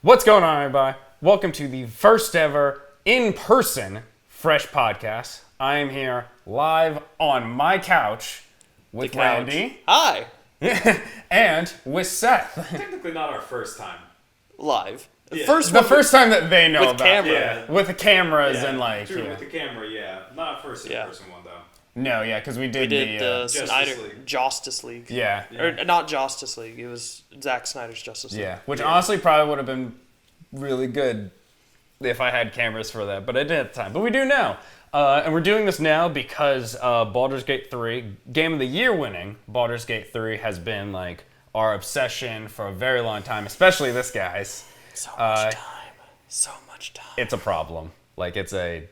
What's going on, everybody? Welcome to the first ever in-person Fresh podcast. I am here live on my couch with Randy. Hi. And with Seth. Technically not our first time. Live. Yeah. The first time that they know with about camera. Yeah. with the cameras Yeah, and like true, yeah. with the camera, yeah. Not our first in-person one, though. No, yeah, because we did the Justice Snyder League. Justice League. yeah. Or not Justice League. It was Zack Snyder's Justice League. Yeah, which honestly probably would have been really good if I had cameras for that, but I didn't at the time. But we do now. And we're doing this now because Baldur's Gate 3, Game of the Year winning, Baldur's Gate 3 has been like our obsession for a very long time, especially this guy's. So much time. So much time. It's a problem. Like it's an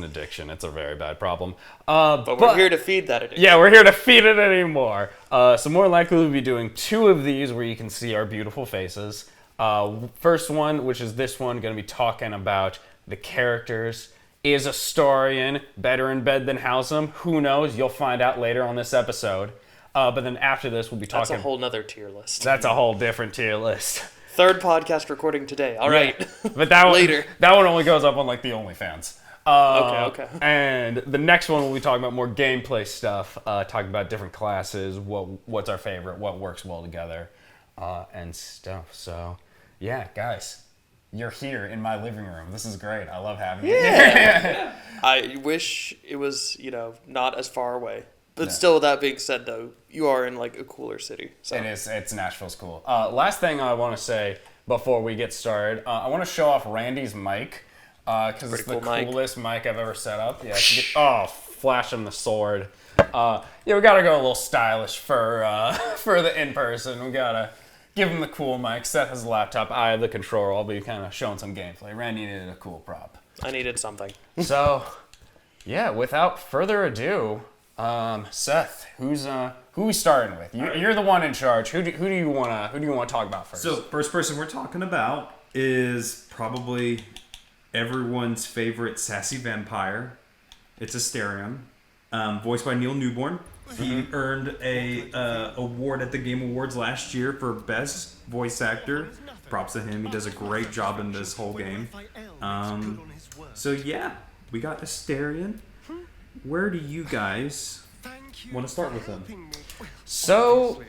addiction. It's a very bad problem. But we're here to feed that addiction. Yeah, we're here to feed it anymore. So more likely we'll be doing 2 of these where you can see our beautiful faces. First one, which is this one, going to be talking about the characters. Is Astarion better in bed than Halsem? Who knows? You'll find out later on this episode. But then after this, we'll be talking... That's a whole nother tier list. That's a whole different tier list. Third podcast recording today. All right. But that one, Later. That one only goes up on like the OnlyFans. Okay. And the next one we'll be talking about more gameplay stuff, talking about different classes, what's our favorite, what works well together, and stuff. So, yeah, guys, you're here in my living room. This is great. I love having you here. I wish it was, not as far away. But still, with that being said, though, you are in like a cooler city. So. It is. It's Nashville's cool. Last thing I want to say before we get started, I want to show off Randy's mic. Because it's the coolest mic I've ever set up. Yeah. Flash him the sword. Yeah, we gotta go a little stylish for the in-person. We gotta give him the cool mic. Seth has a laptop. I have the controller. I'll be kind of showing some gameplay. Randy needed a cool prop. I needed something. So, yeah. Without further ado, Seth, who we starting with? You're the one in charge. Who do you wanna talk about first? So, first person we're talking about is probably everyone's favorite sassy vampire. It's Astarion, voiced by Neil Newborn. He earned a award at the Game Awards last year for Best Voice Actor. Props to him. He does a great job in this whole game. So yeah, we got Astarion. Where do you guys want to start with him? So,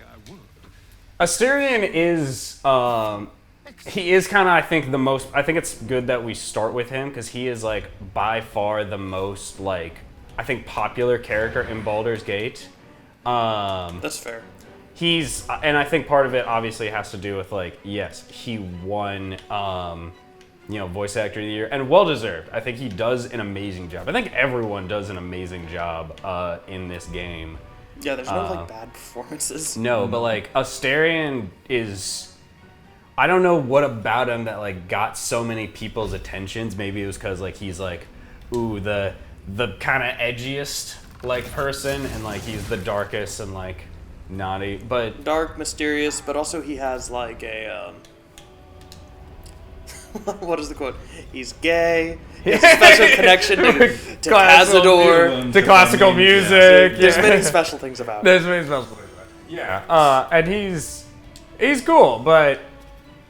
Astarion is... he is kind of, I think it's good that we start with him because he is like by far the most like, I think popular character in Baldur's Gate. That's fair. And I think part of it obviously has to do with like, yes, he won, Voice Actor of the Year and well deserved. I think he does an amazing job. I think everyone does an amazing job in this game. Yeah, there's no like bad performances. No, but like Astarion is... I don't know what about him that like got so many people's attentions. Maybe it was because like he's like, ooh, the kind of edgiest like person, and like he's the darkest and like naughty, but Dark, mysterious, but also he has like a what is the quote? He's gay. He has a special connection to Cazador. To classical music. There's many special things about him. There's many special things about him. Yeah. And he's cool, but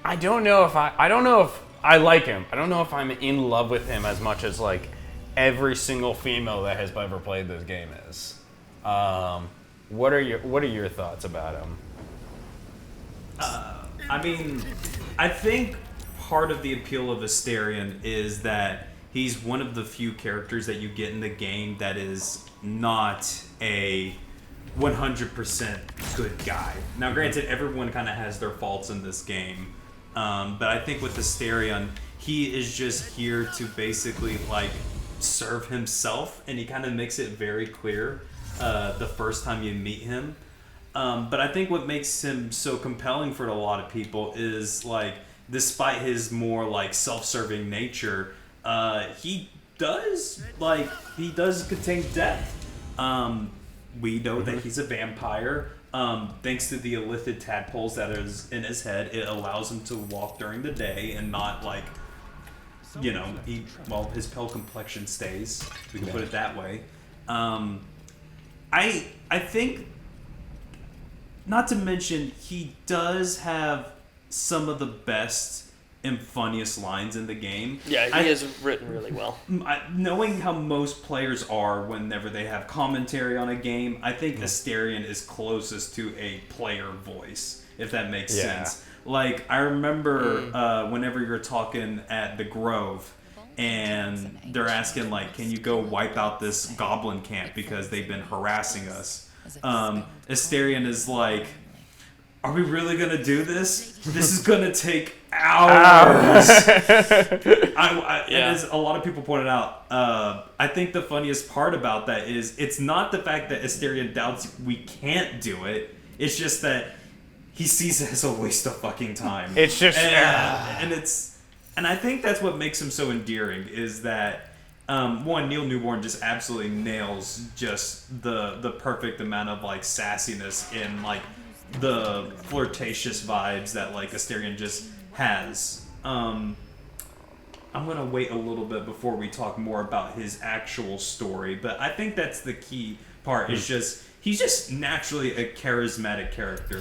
I don't know if I like him. I don't know if I'm in love with him as much as like every single female that has ever played this game is. What are your thoughts about him? I think part of the appeal of Astarion is that he's one of the few characters that you get in the game that is not a 100% good guy. Now, granted, everyone kind of has their faults in this game. But I think with Astarion, he is just here to basically like serve himself, and he kind of makes it very clear the first time you meet him. But I think what makes him so compelling for a lot of people is like, despite his more like self-serving nature, he does contain death. We know that he's a vampire. Thanks to the illithid tadpoles that is in his head, it allows him to walk during the day and not like, his pale complexion stays. We can put it that way. I think, not to mention, he does have some of the best and funniest lines in the game. Yeah, he is written really well. Knowing how most players are whenever they have commentary on a game, I think Asterion is closest to a player voice, if that makes sense. Like, I remember whenever you're talking at the Grove, and they're asking, like, can you go wipe out this goblin camp because they've been harassing us? Asterion is like, are we really going to do this? This is going to take hours. And as a lot of people pointed out, I think the funniest part about that is it's not the fact that Asterion doubts we can't do it. It's just that he sees it as a waste of fucking time. It's just... And I think that's what makes him so endearing, is that, one, Neil Newborn just absolutely nails just the perfect amount of, like, sassiness and, like, the flirtatious vibes that, like, Asterion just has. I'm gonna wait a little bit before we talk more about his actual story, but I think that's the key part, is just, he's just naturally a charismatic character.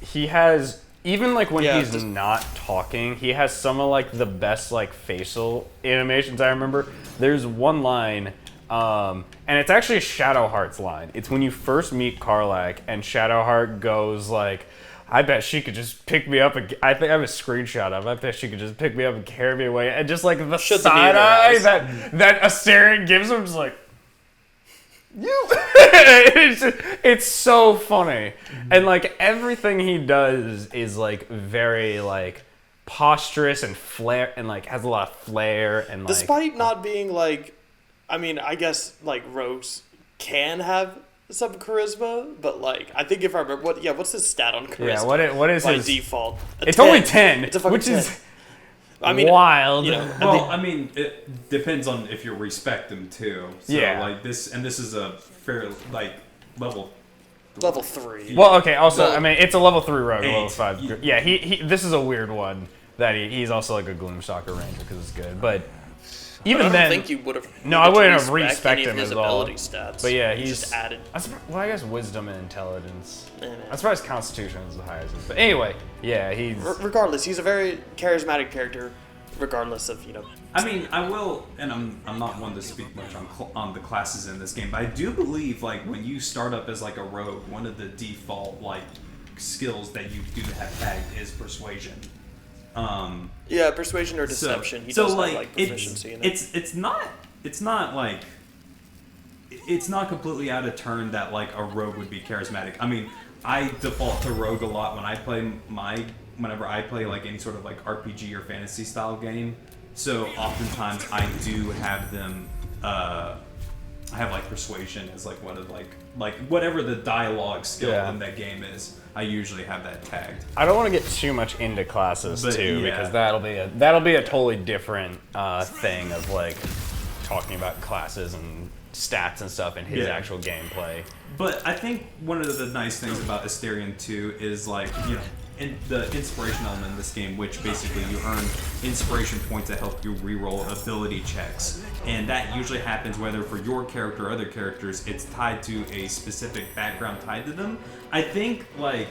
He has... Even, like, when he's not talking, he has some of, like, the best, like, facial animations I remember. There's one line, and it's actually Shadowheart's line. It's when you first meet Karlach, and Shadowheart goes, like, I bet she could just pick me up. I think I have a screenshot of it. I bet she could just pick me up and carry me away. And just, like, the side eye that Asterion gives him, just like... it's so funny, and like everything he does is like very like posturous and flair, and like has a lot of flair, and like, despite not being like, I mean, I guess like rogues can have some charisma, but like I think if I remember what's his stat on charisma? Yeah, what is by his default? It's 10. Only 10, it's a fucking which 10. is I mean, wild. You know, well, I mean, it depends on if you respect him too. So, like this is a fair like level 3. Well, okay. Also, I mean, it's a level 3 rogue, 8. level 5. Yeah, he. This is a weird one that he's also like a Gloomstalker ranger because it's good, but. Even then, I don't think you would have. No, I wouldn't have respected him his at all. Stats. But yeah, he's just added. Well, I guess wisdom and intelligence. I'm surprised Constitution is the highest. But anyway, yeah, he's. Regardless, he's a very charismatic character. Regardless of I mean, I will, and I'm not one to speak much on the classes in this game, but I do believe like when you start up as like a rogue, one of the default like skills that you do have tagged is persuasion. Yeah, persuasion or deception. He does have like proficiency in it. It's not completely out of turn that like a rogue would be charismatic. I mean, I default to rogue a lot when I play whenever I play like any sort of like RPG or fantasy style game. So oftentimes I do have them. I have like persuasion as like one of like whatever the dialogue skill in that game is. I usually have that tagged. I don't want to get too much into classes because that'll be a totally different thing of like talking about classes and stats and stuff in his actual gameplay. But I think one of the nice things about Asterion 2 is like the inspiration element in this game, which basically you earn inspiration points that help you reroll ability checks, and that usually happens whether for your character or other characters. It's tied to a specific background tied to them. I think like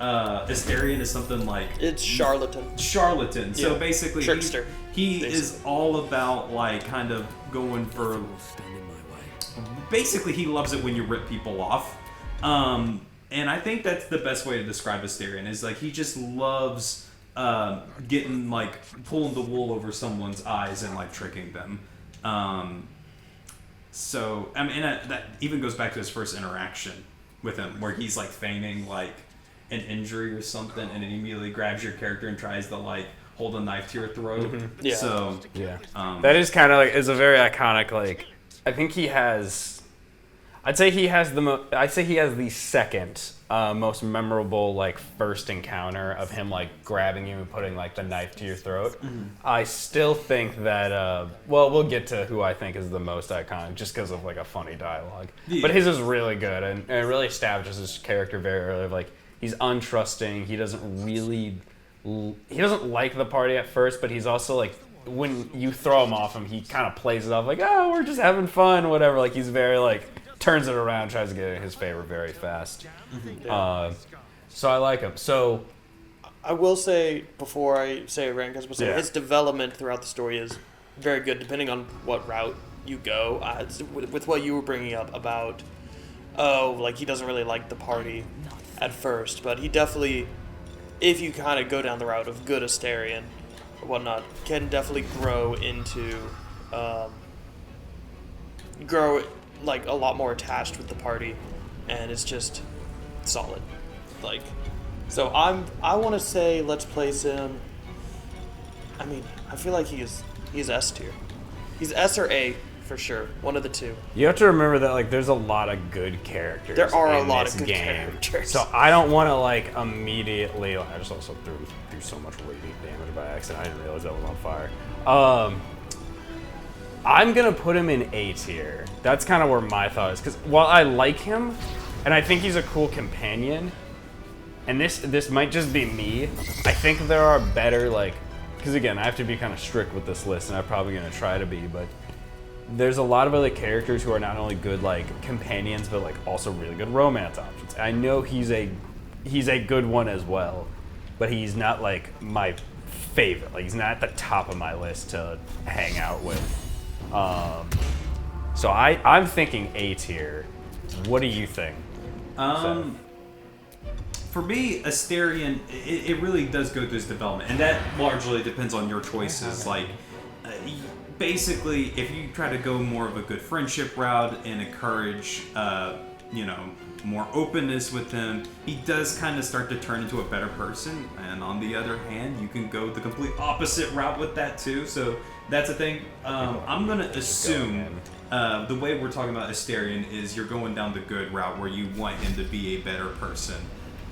Asterion is something like it's charlatan. Yeah. So basically, trickster. He is all about like kind of going for. Basically, he loves it when you rip people off. And I think that's the best way to describe Asterion, is like he just loves getting like pulling the wool over someone's eyes and like tricking them. So I mean that even goes back to his first interaction with him, where he's like feigning like an injury or something, and then immediately grabs your character and tries to like hold a knife to your throat. Mm-hmm. Yeah. So that is kind of like is a very iconic like. I think he has. I'd say he has the second most memorable like first encounter of him like grabbing you and putting like the knife to your throat. Mm-hmm. I still think that we'll get to who I think is the most iconic just because of like a funny dialogue. Yeah. But his is really good and it really establishes his character very early. Like he's untrusting. He doesn't like the party at first, but he's also like. When you throw him off him, he kind of plays it off like, oh, we're just having fun, whatever. Like he's very like turns it around, tries to get it in his favor very fast. Mm-hmm. Yeah. So I like him. So I will say, before I say rank, I was say his development throughout the story is very good, depending on what route you go. With what you were bringing up about, like he doesn't really like the party at first, but he definitely, if you kind of go down the route of good Asterion or whatnot, can definitely grow into, like a lot more attached with the party, and it's just solid. Like, so I want to say let's place him. I mean, I feel like he's S tier. He's S or A for sure, one of the two. You have to remember that like there's a lot of good characters. There are a lot of good characters. So I don't want to like immediately. I just also threw so much radiant damage by accident. I didn't realize that was on fire. I'm gonna put him in A tier. That's kind of where my thought is, because while I like him, and I think he's a cool companion, and this might just be me, I think there are better, like, because again, I have to be kind of strict with this list, and I'm probably gonna try to be, but there's a lot of other characters who are not only good like companions, but like also really good romance options. I know he's a good one as well, but he's not like my favorite. Like he's not at the top of my list to hang out with. So I'm thinking A tier. What do you think? For me, Asterion, it really does go through his development, and that largely depends on your choices. Like, basically, if you try to go more of a good friendship route and encourage, more openness with him, he does kind of start to turn into a better person. And on the other hand, you can go the complete opposite route with that too. So that's a thing. I'm gonna assume the way we're talking about Asterion is you're going down the good route where you want him to be a better person.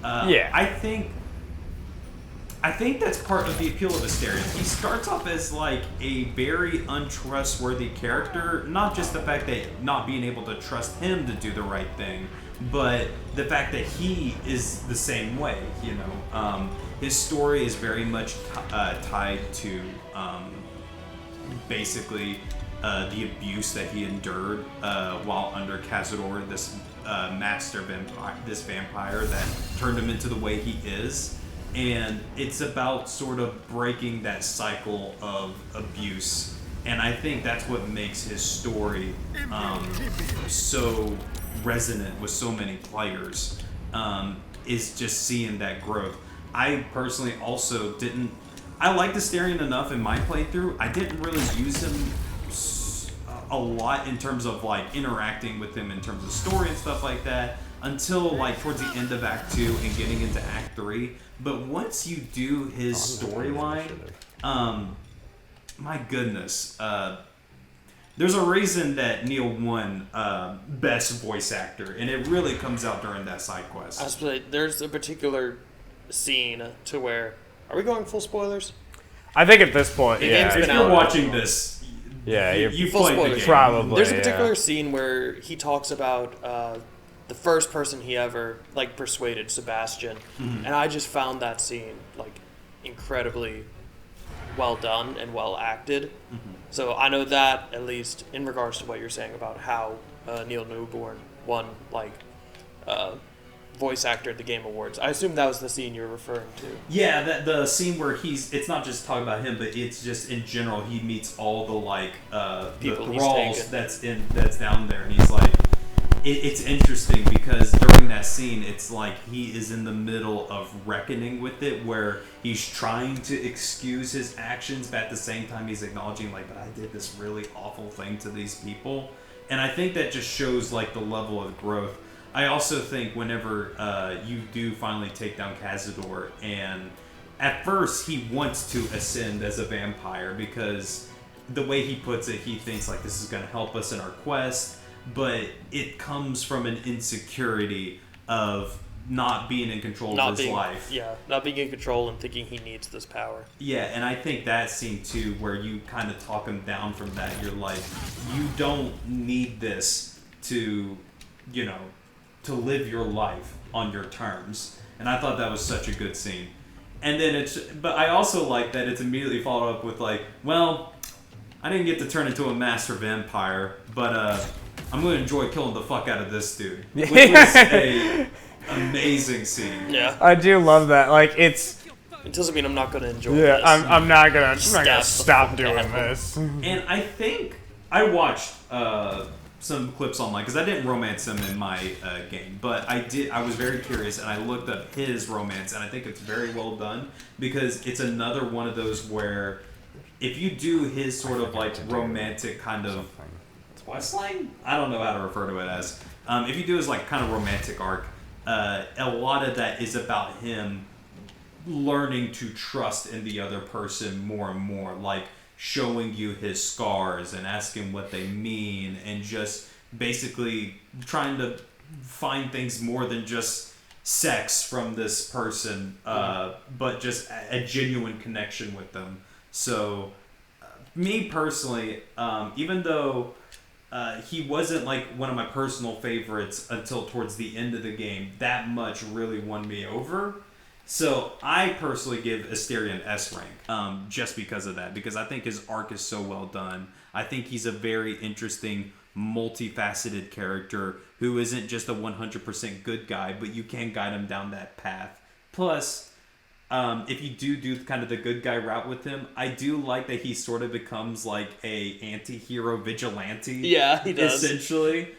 I think that's part of the appeal of Asterion. He starts off as like a very untrustworthy character, not just the fact that not being able to trust him to do the right thing, but the fact that he is the same way, his story is very much tied to basically the abuse that he endured while under Cazador, this master vampire, this vampire that turned him into the way he is. And it's about sort of breaking that cycle of abuse. And I think that's what makes his story so resonant with so many players, is just seeing that growth. I personally also I liked Asterion enough in my playthrough. I didn't really use him a lot in terms of like interacting with him in terms of story and stuff like that until like towards the end of Act 2 and getting into Act 3. But once you do his storyline, my goodness, there's a reason that Neil won Best Voice Actor, and it really comes out during that side quest. There's a particular scene to where, are we going full spoilers? I think at this point, if you're watching this, you played the game. Probably. There's a particular scene where he talks about the first person he ever persuaded, Sebastian, and I just found that scene incredibly well done and well acted. So I know that, at least in regards to what you're saying about how Neil Newborn won voice actor at the Game Awards. I assume that was the scene you're referring to. Yeah, the scene where it's not just talking about him, but it's just in general, he meets all the the thralls that's down there, and he's like, it's interesting because during that scene, it's like he is in the middle of reckoning with it, where he's trying to excuse his actions, but at the same time he's acknowledging but I did this really awful thing to these people. And I think that just shows the level of growth. I also think whenever you do finally take down Cazador, and at first he wants to ascend as a vampire because the way he puts it, he thinks this is going to help us in our quest, but it comes from an insecurity of not being in control of his life. Yeah, not being in control and thinking he needs this power. Yeah, and I think that scene too, where you kind of talk him down from that, you're like, you don't need this to, to live your life on your terms. And I thought that was such a good scene. And then but I also like that it's immediately followed up with well, I didn't get to turn into a master vampire, but I'm going to enjoy killing the fuck out of this dude. Which was a amazing scene. Yeah. I do love that. It's doesn't mean I'm not going to enjoy Yeah, this. I'm not gonna stop doing this. And I think I watched some clips online because I didn't romance him in my game, but I was very curious and I looked up his romance, and I think it's very well done because it's another one of those where if you do his sort of like romantic kind of quest line, I don't know how to refer to it as. If you do his like kind of romantic arc, a lot of that is about him learning to trust in the other person more and more, like showing you his scars and asking what they mean and just basically trying to find things more than just sex from this person, but just a genuine connection with them. So me personally, even though he wasn't like one of my personal favorites until towards the end of the game, that much really won me over. So I personally give Asterion S rank, just because of that, because I think his arc is so well done. I think he's a very interesting, multifaceted character who isn't just a 100% good guy, but you can guide him down that path. Plus, if you do kind of the good guy route with him, I do like that he sort of becomes like a anti-hero vigilante. Yeah, he does. Essentially.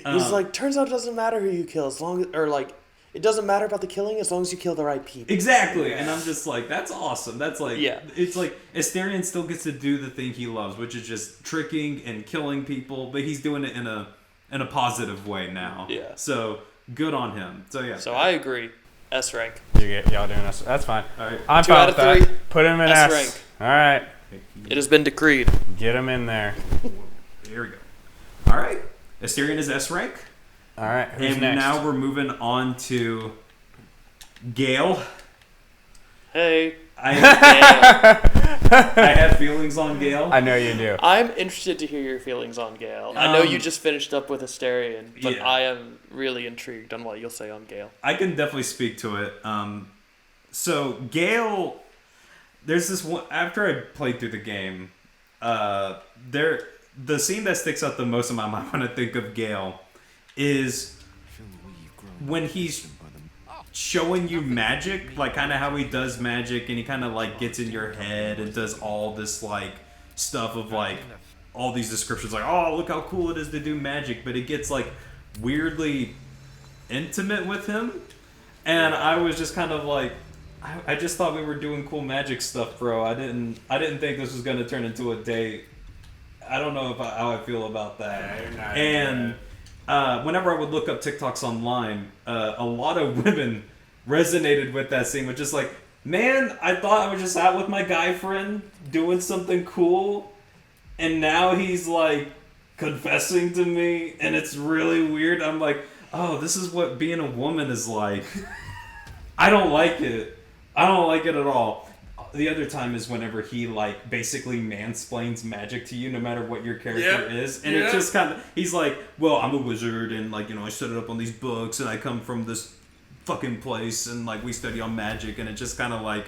He's like, turns out it doesn't matter who you kill as long as, or like, it doesn't matter about the killing as long as you kill the right people. Exactly. And I'm just like, that's awesome. That's like, yeah. It's like Asterion still gets to do the thing he loves, which is just tricking and killing people, but he's doing it in a positive way now. Yeah. So good on him. So yeah. So I agree. S rank. Y'all doing S? That's fine. All right. I'm 2 fine out with of that. 3. Put him in S S. rank. All right. It has been decreed. Get him in there. Here we go. All right. Asterion is S rank. All right. Who's And next? now we're moving on to Gale. Hey. I have feelings on Gale. I know you do. I'm interested to hear your feelings on Gale. I know you just finished up with Asterion, but yeah. I am really intrigued on what you'll say on Gale. I can definitely speak to it. So Gale, there's this one after I played through the game. The scene that sticks out the most in my mind when I think of Gale is when he's showing you magic, like kind of how he does magic, and he kind of like gets in your head and does all this like stuff of like all these descriptions, like, oh, look how cool it is to do magic, but it gets like weirdly intimate with him, and I was just kind of like, I just thought we were doing cool magic stuff, bro. I didn't think this was gonna turn into a date. I don't know how I feel about that. And whenever I would look up TikToks online, a lot of women resonated with that scene, which is like, man, I thought I was just out with my guy friend doing something cool, and now he's like confessing to me, and it's really weird. I'm like, oh, this is what being a woman is like. I don't like it. I don't like it at all. The other time is whenever he like basically mansplains magic to you, no matter what your character is, and it's just kind of, he's like, well, I'm a wizard, and like, you know, I set it up on these books, and I come from this fucking place, and like we study on magic, and it just kind of like,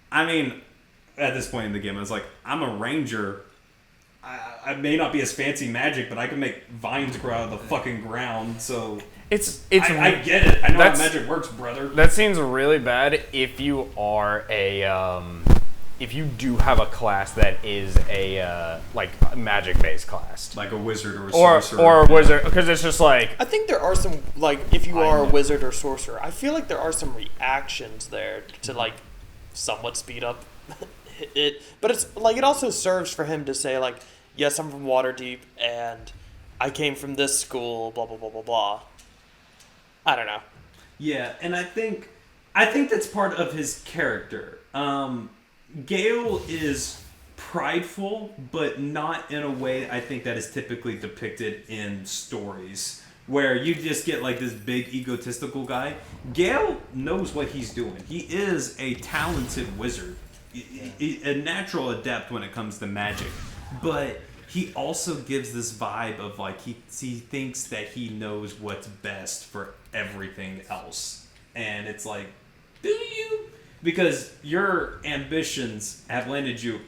I mean, at this point in the game, I was like, I'm a ranger. I may not be as fancy magic, but I can make vines grow out of the fucking ground, so I get it. I know how magic works, brother. That seems really bad if you are a if you do have a class that is a like magic based class, like a wizard or a sorcerer, or a wizard, because it's just like, I think there are some, like, if you are a wizard or sorcerer, I feel like there are some reactions there to like somewhat speed up it, but it's like, it also serves for him to say like, yes, I'm from Waterdeep, and I came from this school, blah, blah, blah, blah, blah. I don't know. Yeah, and I think that's part of his character. Gale is prideful, but not in a way I think that is typically depicted in stories, where you just get like this big egotistical guy. Gale knows what he's doing. He is a talented wizard, a natural adept when it comes to magic. But he also gives this vibe of like he thinks that he knows what's best for everything else. And it's like, do you? Because your ambitions have landed you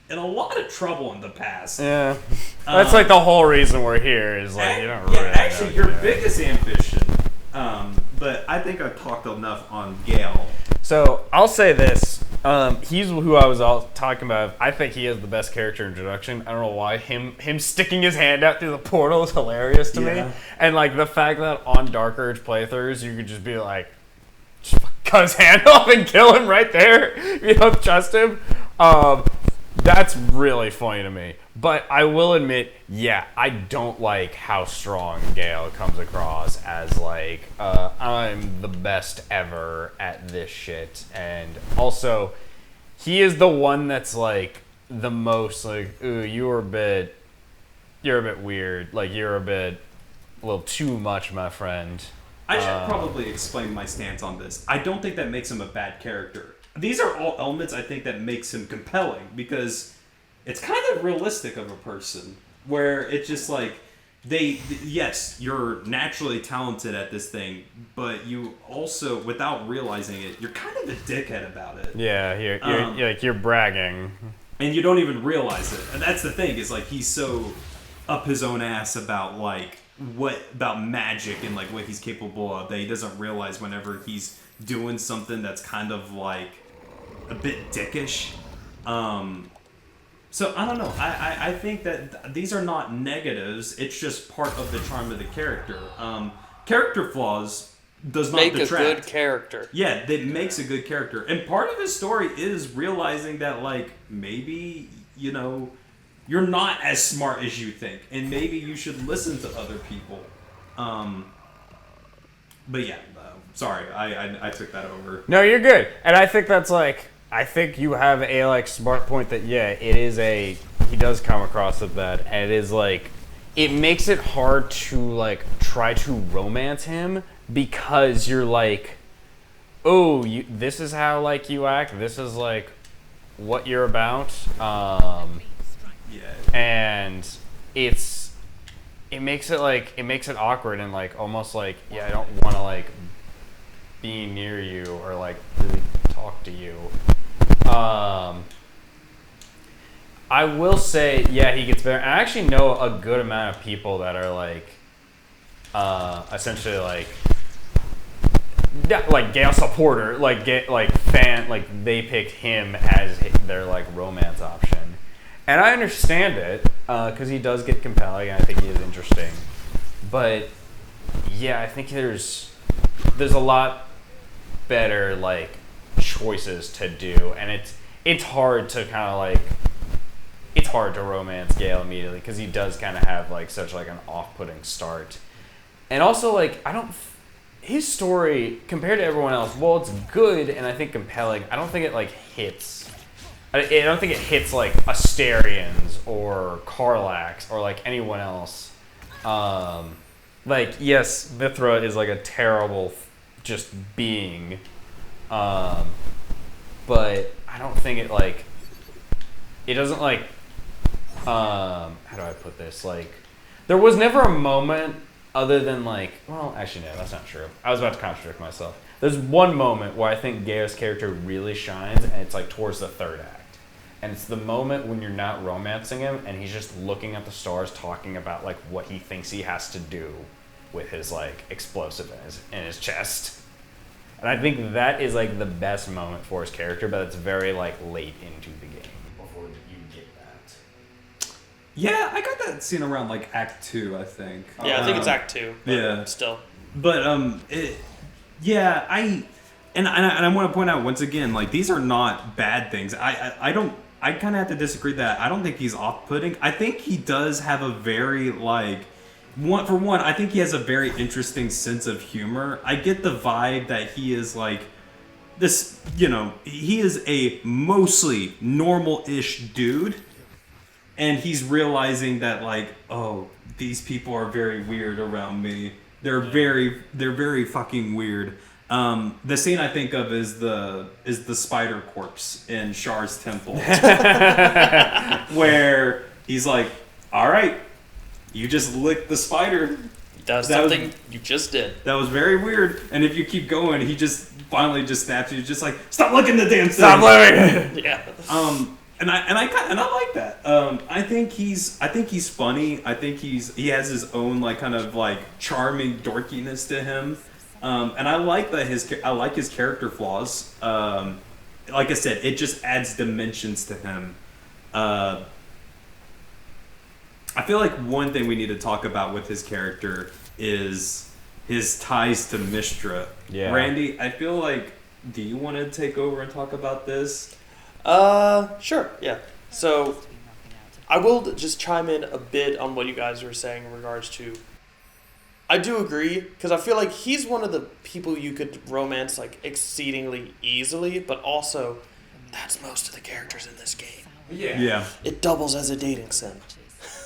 in a lot of trouble in the past. Yeah. That's like the whole reason we're here is like, you don't really actually your biggest ambition. But I think I've talked enough on Gale. So I'll say this. He's who I was all talking about. I think he has the best character introduction. I don't know why. Him sticking his hand out through the portal is hilarious to me. And like the fact that on Dark Urge playthroughs you could just be like, just cut his hand off and kill him right there. If you don't trust him. That's really funny to me. But I will admit, yeah, I don't like how strong Gale comes across as like, I'm the best ever at this shit. And also, he is the one that's like the most like, ooh, you're a bit weird. Like you're a little too much, my friend. I should probably explain my stance on this. I don't think that makes him a bad character. These are all elements I think that makes him compelling because it's kind of realistic of a person where it's just like yes, you're naturally talented at this thing, but you also, without realizing it, you're kind of a dickhead about it. Yeah, you're bragging. And you don't even realize it. And that's the thing, is like he's so up his own ass about like about magic and like what he's capable of that he doesn't realize whenever he's doing something that's kind of like a bit dickish. So I don't know. I think that these are not negatives. It's just part of the charm of the character. Character flaws does not make detract. a good character. Yeah, that makes a good character. And part of his story is realizing that like maybe, you know, you're not as smart as you think, and maybe you should listen to other people. But yeah, sorry, I took that over. No, you're good. And I think that's like, I think you have a like smart point that it is he does come across as bad, and it is like, it makes it hard to like try to romance him because you're like, oh, this is how like you act, this is like what you're about. And it makes it awkward and like almost like, I don't want to like be near you or like really talk to you. I will say, he gets better. I actually know a good amount of people that are like, essentially like Gale supporter, like fan, like they picked him as their like romance option. And I understand it, because he does get compelling, and I think he is interesting. But, I think there's a lot better, like, choices to do. And it's hard to kind of, like, it's hard to romance Gale immediately, because he does kind of have, like, such, like, an off-putting start. And also, like, his story, compared to everyone else, while it's good and I think compelling, I don't think it, like, hits... I don't think it hits like Asterians or Karlax or like anyone else. Like, yes, Mithra is like a terrible just being, but I don't think it like, it doesn't like, how do I put this? Like, there was never a moment other than like, well, actually no, that's not true. I was about to contradict myself. There's one moment where I think Gale's character really shines, and it's like towards the third act. And it's the moment when you're not romancing him and he's just looking at the stars talking about like what he thinks he has to do with his like explosive in his chest. And I think that is like the best moment for his character, but it's very like late into the game before you get that. Yeah, I got that scene around like Act 2, I think. Yeah, I think it's Act 2. Yeah. Still. But I want to point out once again, like these are not bad things. I kind of have to disagree that I don't think he's off-putting. I think he does have a very like, I think he has a very interesting sense of humor. I get the vibe that he is like this, you know, he is a mostly normal-ish dude, and he's realizing that like, oh, these people are very weird around me. They're very fucking weird. The scene I think of is the spider corpse in Shar's temple, where he's like, "All right, you just licked the spider. That's something you just did. That was very weird. And if you keep going, he just finally just snaps you, just like, stop licking the damn thing. Stop licking. Yeah. And I like that. I think he's funny. I think he has his own like kind of like charming dorkiness to him. And I like that his character flaws. like I said, it just adds dimensions to him. I feel like one thing we need to talk about with his character is his ties to Mystra. Yeah. Randy, I feel like, do you want to take over and talk about this? Sure, yeah. So, I will just chime in a bit on what you guys were saying in regards to... I do agree, because I feel like he's one of the people you could romance, like, exceedingly easily, but also, that's most of the characters in this game. Yeah. It doubles as a dating sim.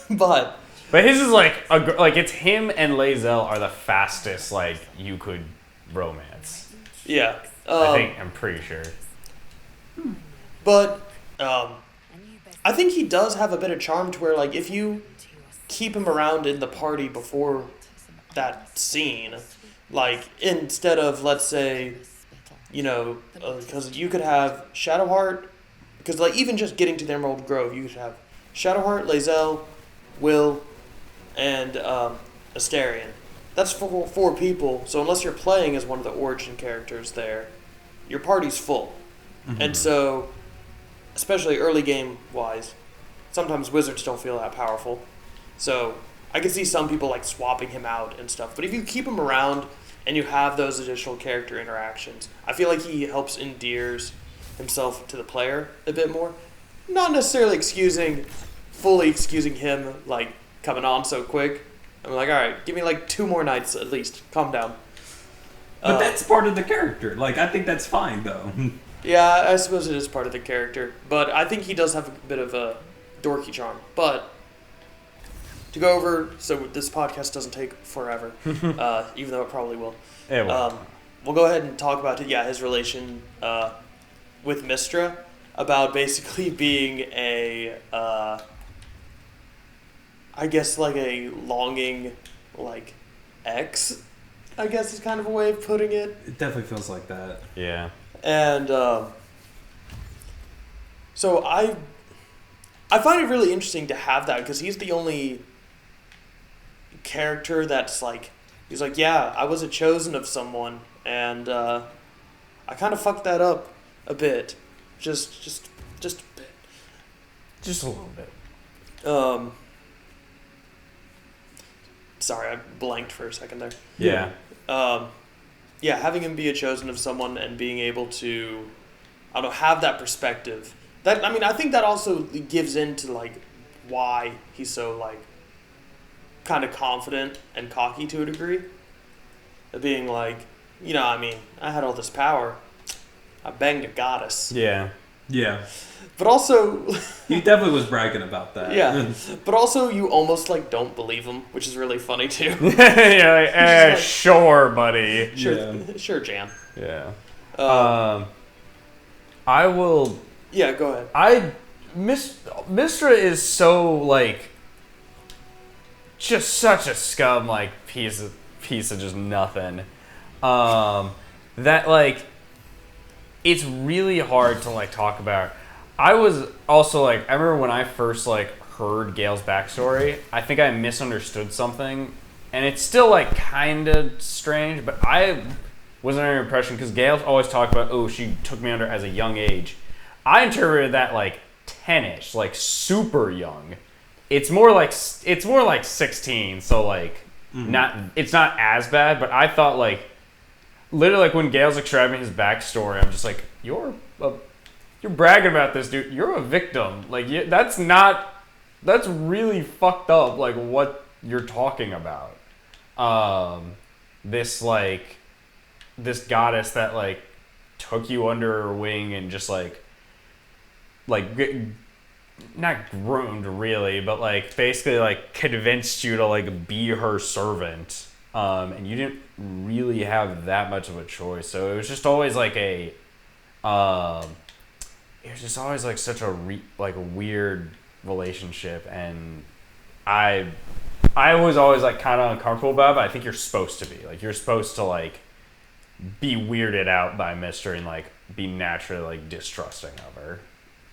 But his is like it's him and Lae'zel are the fastest like you could romance. Yeah. I'm pretty sure. But I think he does have a bit of charm to where like if you keep him around in the party before that scene, like instead of let's say, because you could have Shadowheart, because like even just getting to the Emerald Grove, you could have Shadowheart, Lae'zel, Will, and Astarion. That's four people, so unless you're playing as one of the origin characters there, your party's full. Mm-hmm. And so, especially early game wise, sometimes wizards don't feel that powerful. So I can see some people like swapping him out and stuff. But if you keep him around and you have those additional character interactions, I feel like he helps endears himself to the player a bit more. Not necessarily fully excusing him like coming on so quick. I'm like, all right, give me like 2 more nights at least. Calm down. But that's part of the character. Like, I think that's fine though. Yeah, I suppose it is part of the character, but I think he does have a bit of a dorky charm. But to go over, so this podcast doesn't take forever, even though it probably will. It will. We'll go ahead and talk about his relation with Mystra, about basically being a I guess like a longing like ex, I guess is kind of a way of putting it. It definitely feels like that. Yeah. And so I find it really interesting to have that, because he's the only character that's like, he's like, yeah, I was a chosen of someone, and I kind of fucked that up a bit. Just a bit. Just a little bit. Sorry, I blanked for a second there. Yeah. Yeah, having him be a chosen of someone and being able to, I don't know, have that perspective. I think that also gives into like why he's so like kind of confident and cocky to a degree. Of being like, I had all this power. I banged a goddess. Yeah. Yeah. But also... He definitely was bragging about that. Yeah. But also, you almost, like, don't believe him, which is really funny, too. You're like, sure, buddy. Sure, Jan. Yeah. I will... Yeah, go ahead. Mystra is so, like... just such a scum, like, piece of just nothing. That, like... It's really hard to, like, talk about. I was also, like, I remember when I first, like, heard Gale's backstory, I think I misunderstood something, and it's still, like, kind of strange, but I was under the impression, because Gale's always talked about, oh, she took me under as a young age. I interpreted that, like, 10-ish, like, super young. It's more like 16, so, like, it's not as bad, but I thought, like, literally, like, when Gale's describing his backstory, I'm just like, you're bragging about this, dude. You're a victim. Like, that's really fucked up, like, what you're talking about. This goddess that, like, took you under her wing and just, like, not groomed, really, but, like, basically, like, convinced you to, like, be her servant. And you didn't really have that much of a choice. So it was just always like it was just always like such a weird relationship, and I was always like kind of uncomfortable about it, but I think you're supposed to be. Like, you're supposed to like be weirded out by Mystra and like be naturally like distrusting of her.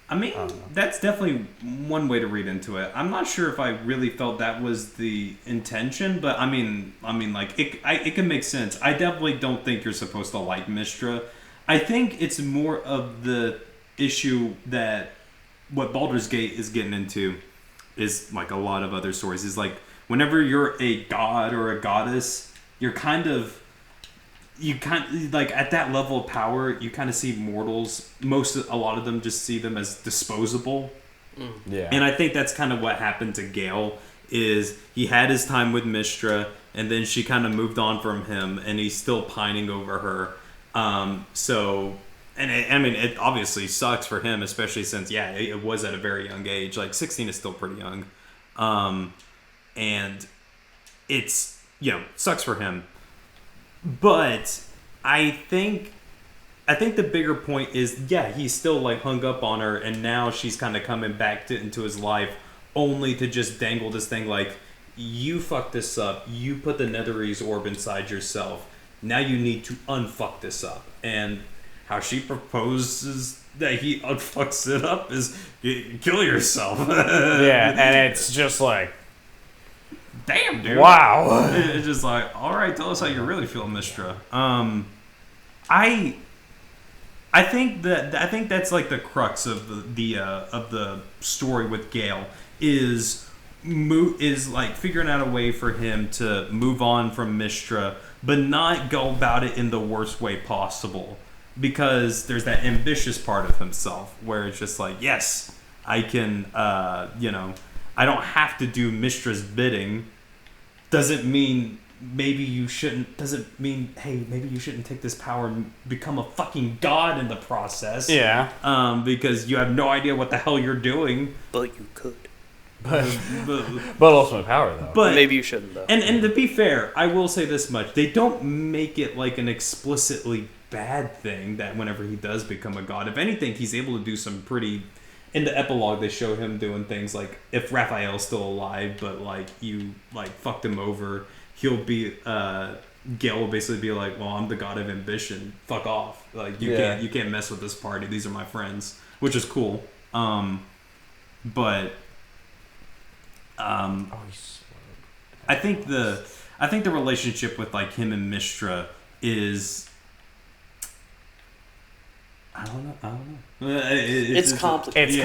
I mean, that's definitely one way to read into it. I'm not sure if I really felt that was the intention, but I mean, like it can make sense. I definitely don't think you're supposed to like Mystra. I think it's more of the issue that what Baldur's Gate is getting into is like a lot of other stories. Is like whenever you're a god or a goddess, you're like at that level of power, you kind of see mortals. A lot of them just see them as disposable. Yeah. And I think that's kind of what happened to Gale. Is he had his time with Mystra, and then she kind of moved on from him, and he's still pining over her. It obviously sucks for him, especially since, it was at a very young age. Like, 16 is still pretty young. And it's, sucks for him. But I think the bigger point is, he's still, like, hung up on her, and now she's kind of coming back into his life, only to just dangle this thing like, you fucked this up, you put the Netherese orb inside yourself, now you need to unfuck this up. And how she proposes that he unfucks it up is kill yourself. Yeah, and it's just like, damn, dude. Wow. It's just like, all right, tell us how you really feel, Mystra. I think that's like the crux of the story with Gale is like figuring out a way for him to move on from Mystra, but not go about it in the worst way possible. Because there's that ambitious part of himself where it's just like, yes, I can, I don't have to do Mystra's bidding. Doesn't mean maybe you shouldn't, doesn't mean, hey, maybe you shouldn't take this power and become a fucking god in the process. Yeah. Because you have no idea what the hell you're doing. But you could. But ultimate power, though. But maybe you shouldn't, though. And to be fair, I will say this much. They don't make it like an explicitly bad thing that whenever he does become a god. If anything, he's able to do some pretty... In the epilogue, they show him doing things like, if Raphael's still alive, but like you like fucked him over, he'll be... Gale will basically be like, well, I'm the god of ambition. Fuck off. Like, you can't mess with this party. These are my friends. Which is cool. But... I think the relationship with like him and Mystra is... I don't know. It's complicated.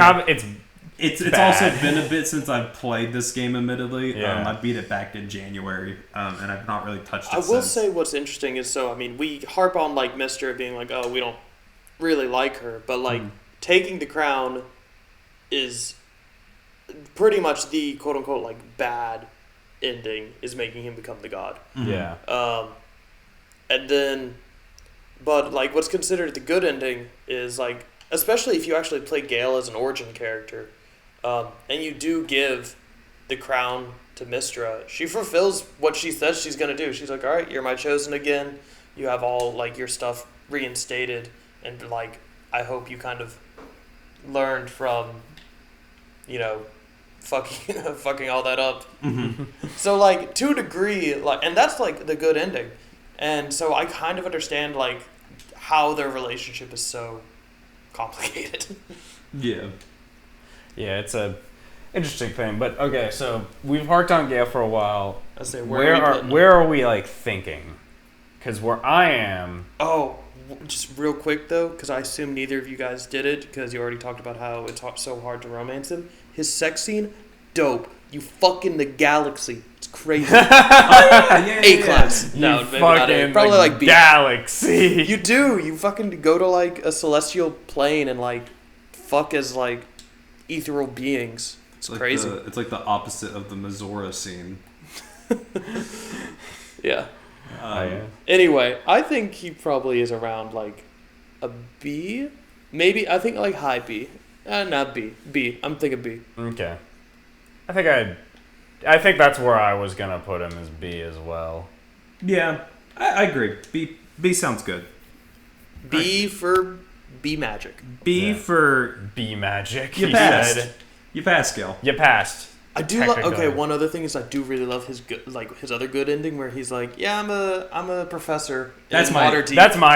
It's also been a bit since I've played this game, admittedly. I beat it back in January, and I've not really touched it since. I will say what's interesting is, we harp on, like, Mystra being like, oh, we don't really like her, but, like, taking the crown is pretty much the quote-unquote, like, bad ending is making him become the god. Yeah. And then... But, like, what's considered the good ending is, like, especially if you actually play Gale as an origin character, and you do give the crown to Mystra, she fulfills what she says she's going to do. She's like, all right, you're my chosen again. You have all, like, your stuff reinstated, and, like, I hope you kind of learned from, fucking all that up. Mm-hmm. So, like, to a degree, like, and that's, like, the good ending. And so I kind of understand, like, how their relationship is so complicated. Yeah. Yeah, it's a interesting thing. But, okay, so we've harked on Gale for a while. I say, where are we, like, thinking? Because where I am... Oh, just real quick, though, because I assume neither of you guys did it, because you already talked about how it's so hard to romance him. His sex scene, dope. You fucking the galaxy. It's crazy. A class. No, maybe not A. Probably like B. Galaxy. You do. You fucking go to like a celestial plane and like fuck as like ethereal beings. It's like crazy. It's like the opposite of the Mazora scene. Yeah. Yeah. Anyway, I think he probably is around like a B. Maybe I think like high B. Not B. B. I'm thinking B. Okay. I think that's where I was gonna put him as B as well. Yeah, I agree. B sounds good. B for B magic. B for B magic. You passed. You passed, Gil. You passed. I do love. Okay, one other thing is I do really love his good, like his other good ending where he's like, yeah, I'm a professor. That's my ending too. That's my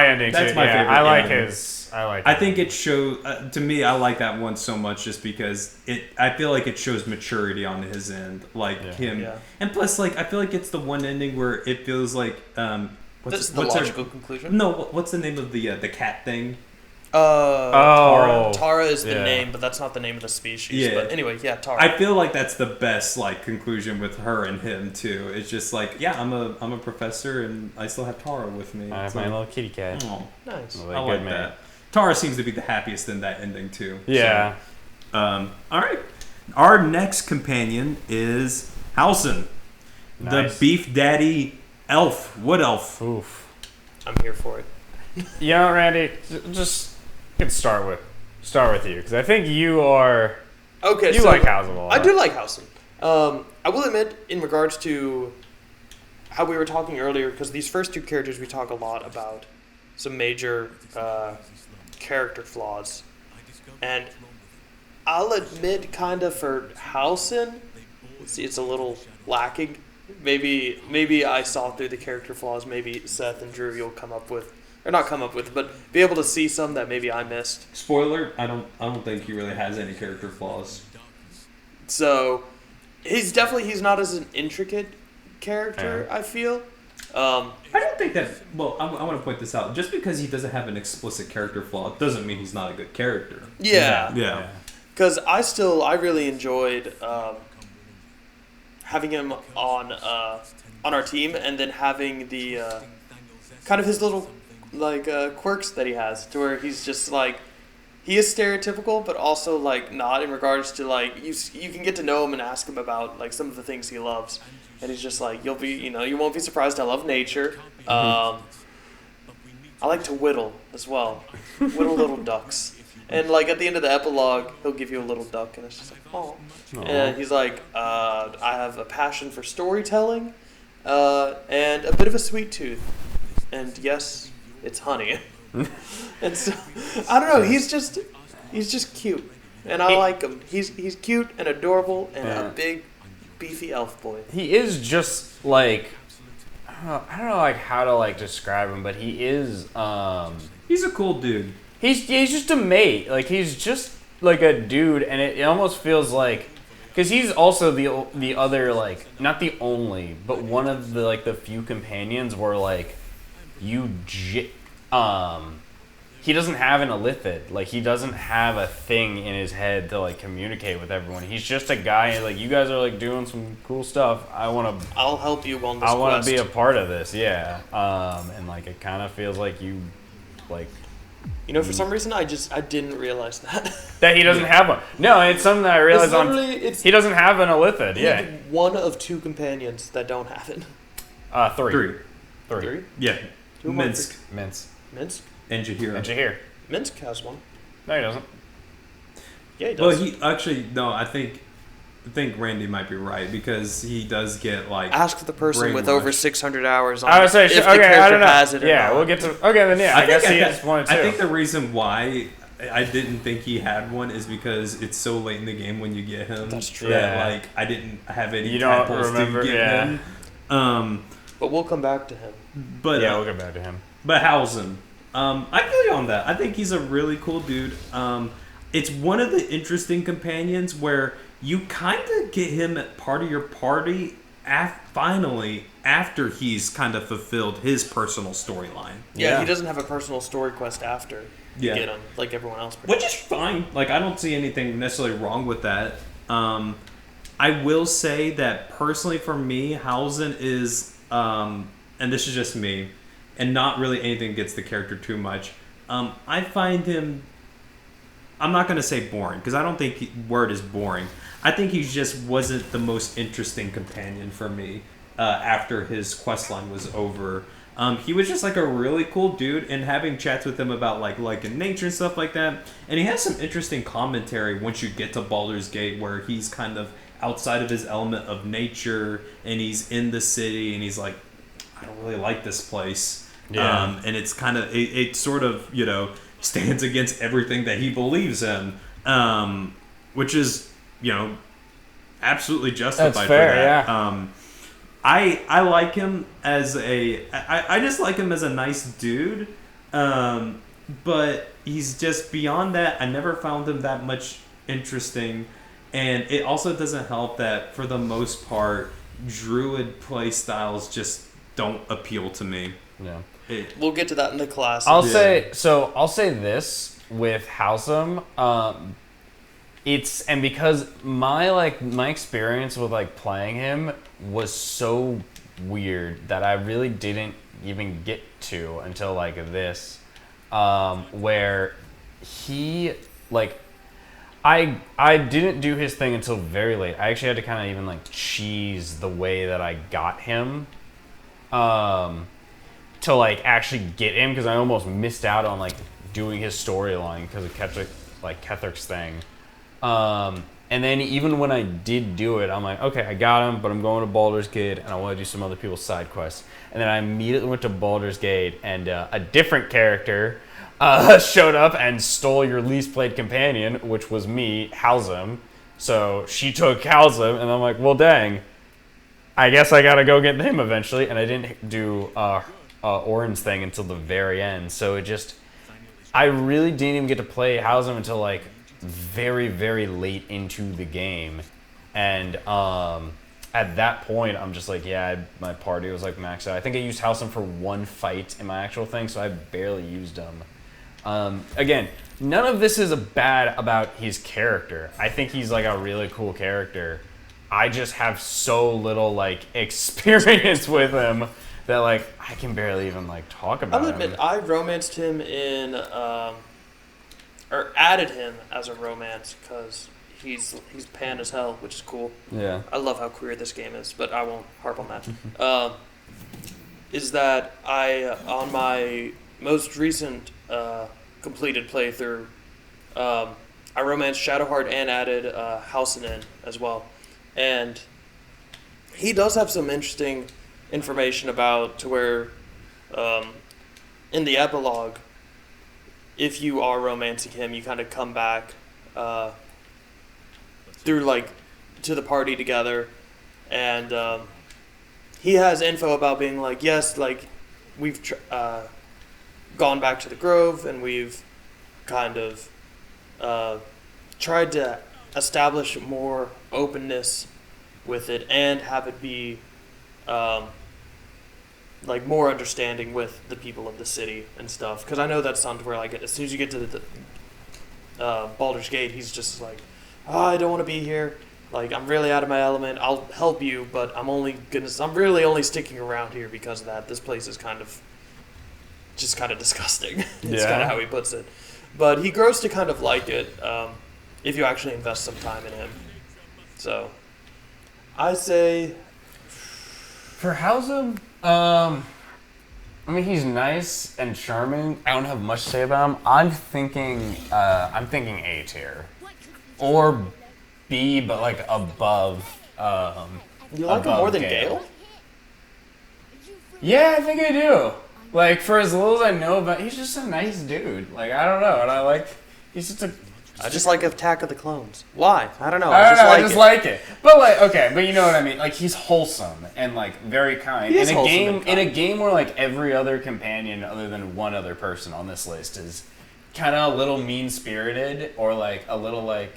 favorite. I like his. I think it shows. To me, I like that one so much just because I feel like it shows maturity on his end, like him. Yeah. And plus, like I feel like it's the one ending where it feels like This is the logical conclusion. No, what's the name of the cat thing? Tara. Tara is the name, but that's not the name of the species. Yeah. But anyway, yeah, Tara. I feel like that's the best conclusion with her and him too. It's just I'm a professor and I still have Tara with me. I have my little kitty cat. Oh, nice. I like that. Tara seems to be the happiest in that ending too. Yeah. So, all right. Our next companion is Halsin, the beef daddy elf. Wood elf. Oof. I'm here for it. Randy, just start with you because I think you are. Okay. You like Halsin a lot. I do like Halsin. I will admit, in regards to how we were talking earlier, because these first two characters we talk a lot about some major character flaws, and I'll admit, kind of for Halsin, it's a little lacking. Maybe I saw through the character flaws. Maybe Seth and Drew, you'll come up with. Or not come up with, but be able to see some that maybe I missed. Spoiler: I don't think he really has any character flaws. So, he's not as an intricate character. I feel. I don't think that. Well, I want to point this out. Just because he doesn't have an explicit character flaw doesn't mean he's not a good character. Yeah. Because I really enjoyed having him on our team, and then having the kind of his little. Quirks that he has, to where he's just he is stereotypical, but also not in regards to you can get to know him and ask him about some of the things he loves, and he's just you won't be surprised. I love nature. I like to whittle as well, whittle little ducks, and at the end of the epilogue, he'll give you a little duck, and it's just oh, and he's I have a passion for storytelling, and a bit of a sweet tooth, and yes. It's honey. And so, I don't know, he's just cute. And I like him. He's cute and adorable and a big, beefy elf boy. He is just I don't know how to describe him, but he is he's a cool dude. He's just a mate. He's just a dude, and it almost feels because he's also the other not the only, but one of the few companions where he doesn't have an illithid. He doesn't have a thing in his head to communicate with everyone. He's just a guy. You guys are doing some cool stuff. I'll help you on this. I want to be a part of this. Yeah. And it kind of feels you for some reason I didn't realize that he doesn't have one. No, it's something that I realized he doesn't have an illithid. Yeah. One of two companions that don't have it. Three. Yeah. Minsk. Minsk? And Jahir. Minsk has one. No, he doesn't. Yeah, he does. Well, he actually no. I think Randy might be right because he does get ask the person with over 600 hours on. I would say if the character I don't know. has it. Yeah, we'll get to. Okay, then yeah. I guess he has one too. I think the reason why I didn't think he had one is because it's so late in the game when you get him. That's true. That I didn't have any. You don't remember? To get him. But we'll come back to him. But we'll come back to him. But Halsin, I feel you on that. I think he's a really cool dude. It's one of the interesting companions where you kind of get him at part of your party finally after he's kind of fulfilled his personal storyline. Yeah, he doesn't have a personal story quest after you get him like everyone else. Which is fine. I don't see anything necessarily wrong with that. I will say that personally for me, Halsin is, and this is just me, and not really anything gets the character too much. I find him, I'm not going to say boring, because I don't think word is boring. I think he just wasn't the most interesting companion for me after his questline was over. He was just a really cool dude, and having chats with him about in nature and stuff like that. And he has some interesting commentary once you get to Baldur's Gate, where he's kind of outside of his element of nature, and he's in the city, and he's I don't really like this place. Yeah. And it's kind of it sort of stands against everything that he believes in, which is absolutely justified. That's fair, for that. Yeah. I like him as I just like him as a nice dude, but he's just beyond that. I never found him that much interesting, and it also doesn't help that for the most part, druid play styles just don't appeal to me. Yeah. We'll get to that in the class. I'll say this with Halsum. And because my experience with playing him was so weird that I really didn't even get to until this, where he I didn't do his thing until very late. I actually had to kind of even cheese the way that I got him, to actually get him, because I almost missed out on doing his storyline because of Ketheric's thing. And then even when I did do it, I'm like, okay, I got him, but I'm going to Baldur's Gate and I want to do some other people's side quests. And then I immediately went to Baldur's Gate and a different character showed up and stole your least played companion, which was me, Halsum. So she took Halsum, and I'm like, well, dang, I guess I gotta go get him eventually. And I didn't do Orin's thing until the very end. So I really didn't even get to play Halsum until very, very late into the game. And at that point, I'm just my party was maxed out. I think I used Halsum for one fight in my actual thing, so I barely used him. Again, none of this is bad about his character. I think he's a really cool character. I just have so little experience with him that I can barely even talk about him. I'll admit, I romanced him in or added him as a romance because he's pan as hell, which is cool. Yeah. I love how queer this game is, but I won't harp on that. Is that I on my most recent completed playthrough, I romanced Shadowheart and added Halsin in as well. And he does have some interesting information about to where in the epilogue, if you are romancing him, you kind of come back through to the party together, and he has info about being yes, we've gone back to the Grove, and we've kind of tried to establish more openness with it and have it be more understanding with the people of the city and stuff. Because I know that's something where as soon as you get to the Baldur's Gate, he's just I don't want to be here. I'm really out of my element. I'll help you, but I'm really only sticking around here because of that. This place is kind of disgusting. It's kind of how he puts it. But he grows to kind of like it if you actually invest some time in him. So, I say... For Halsum, I mean, he's nice and charming. I don't have much to say about him. I'm thinking A tier. Or B, but above. You like him more than Gale? Yeah, I think I do. For as little as I know about, he's just a nice dude. I don't know, and he's just a. I just like Attack of the Clones. Why? I don't know. I just like it. But okay, but you know what I mean. He's wholesome and very kind. In a game where every other companion other than one other person on this list is kind of a little mean spirited or a little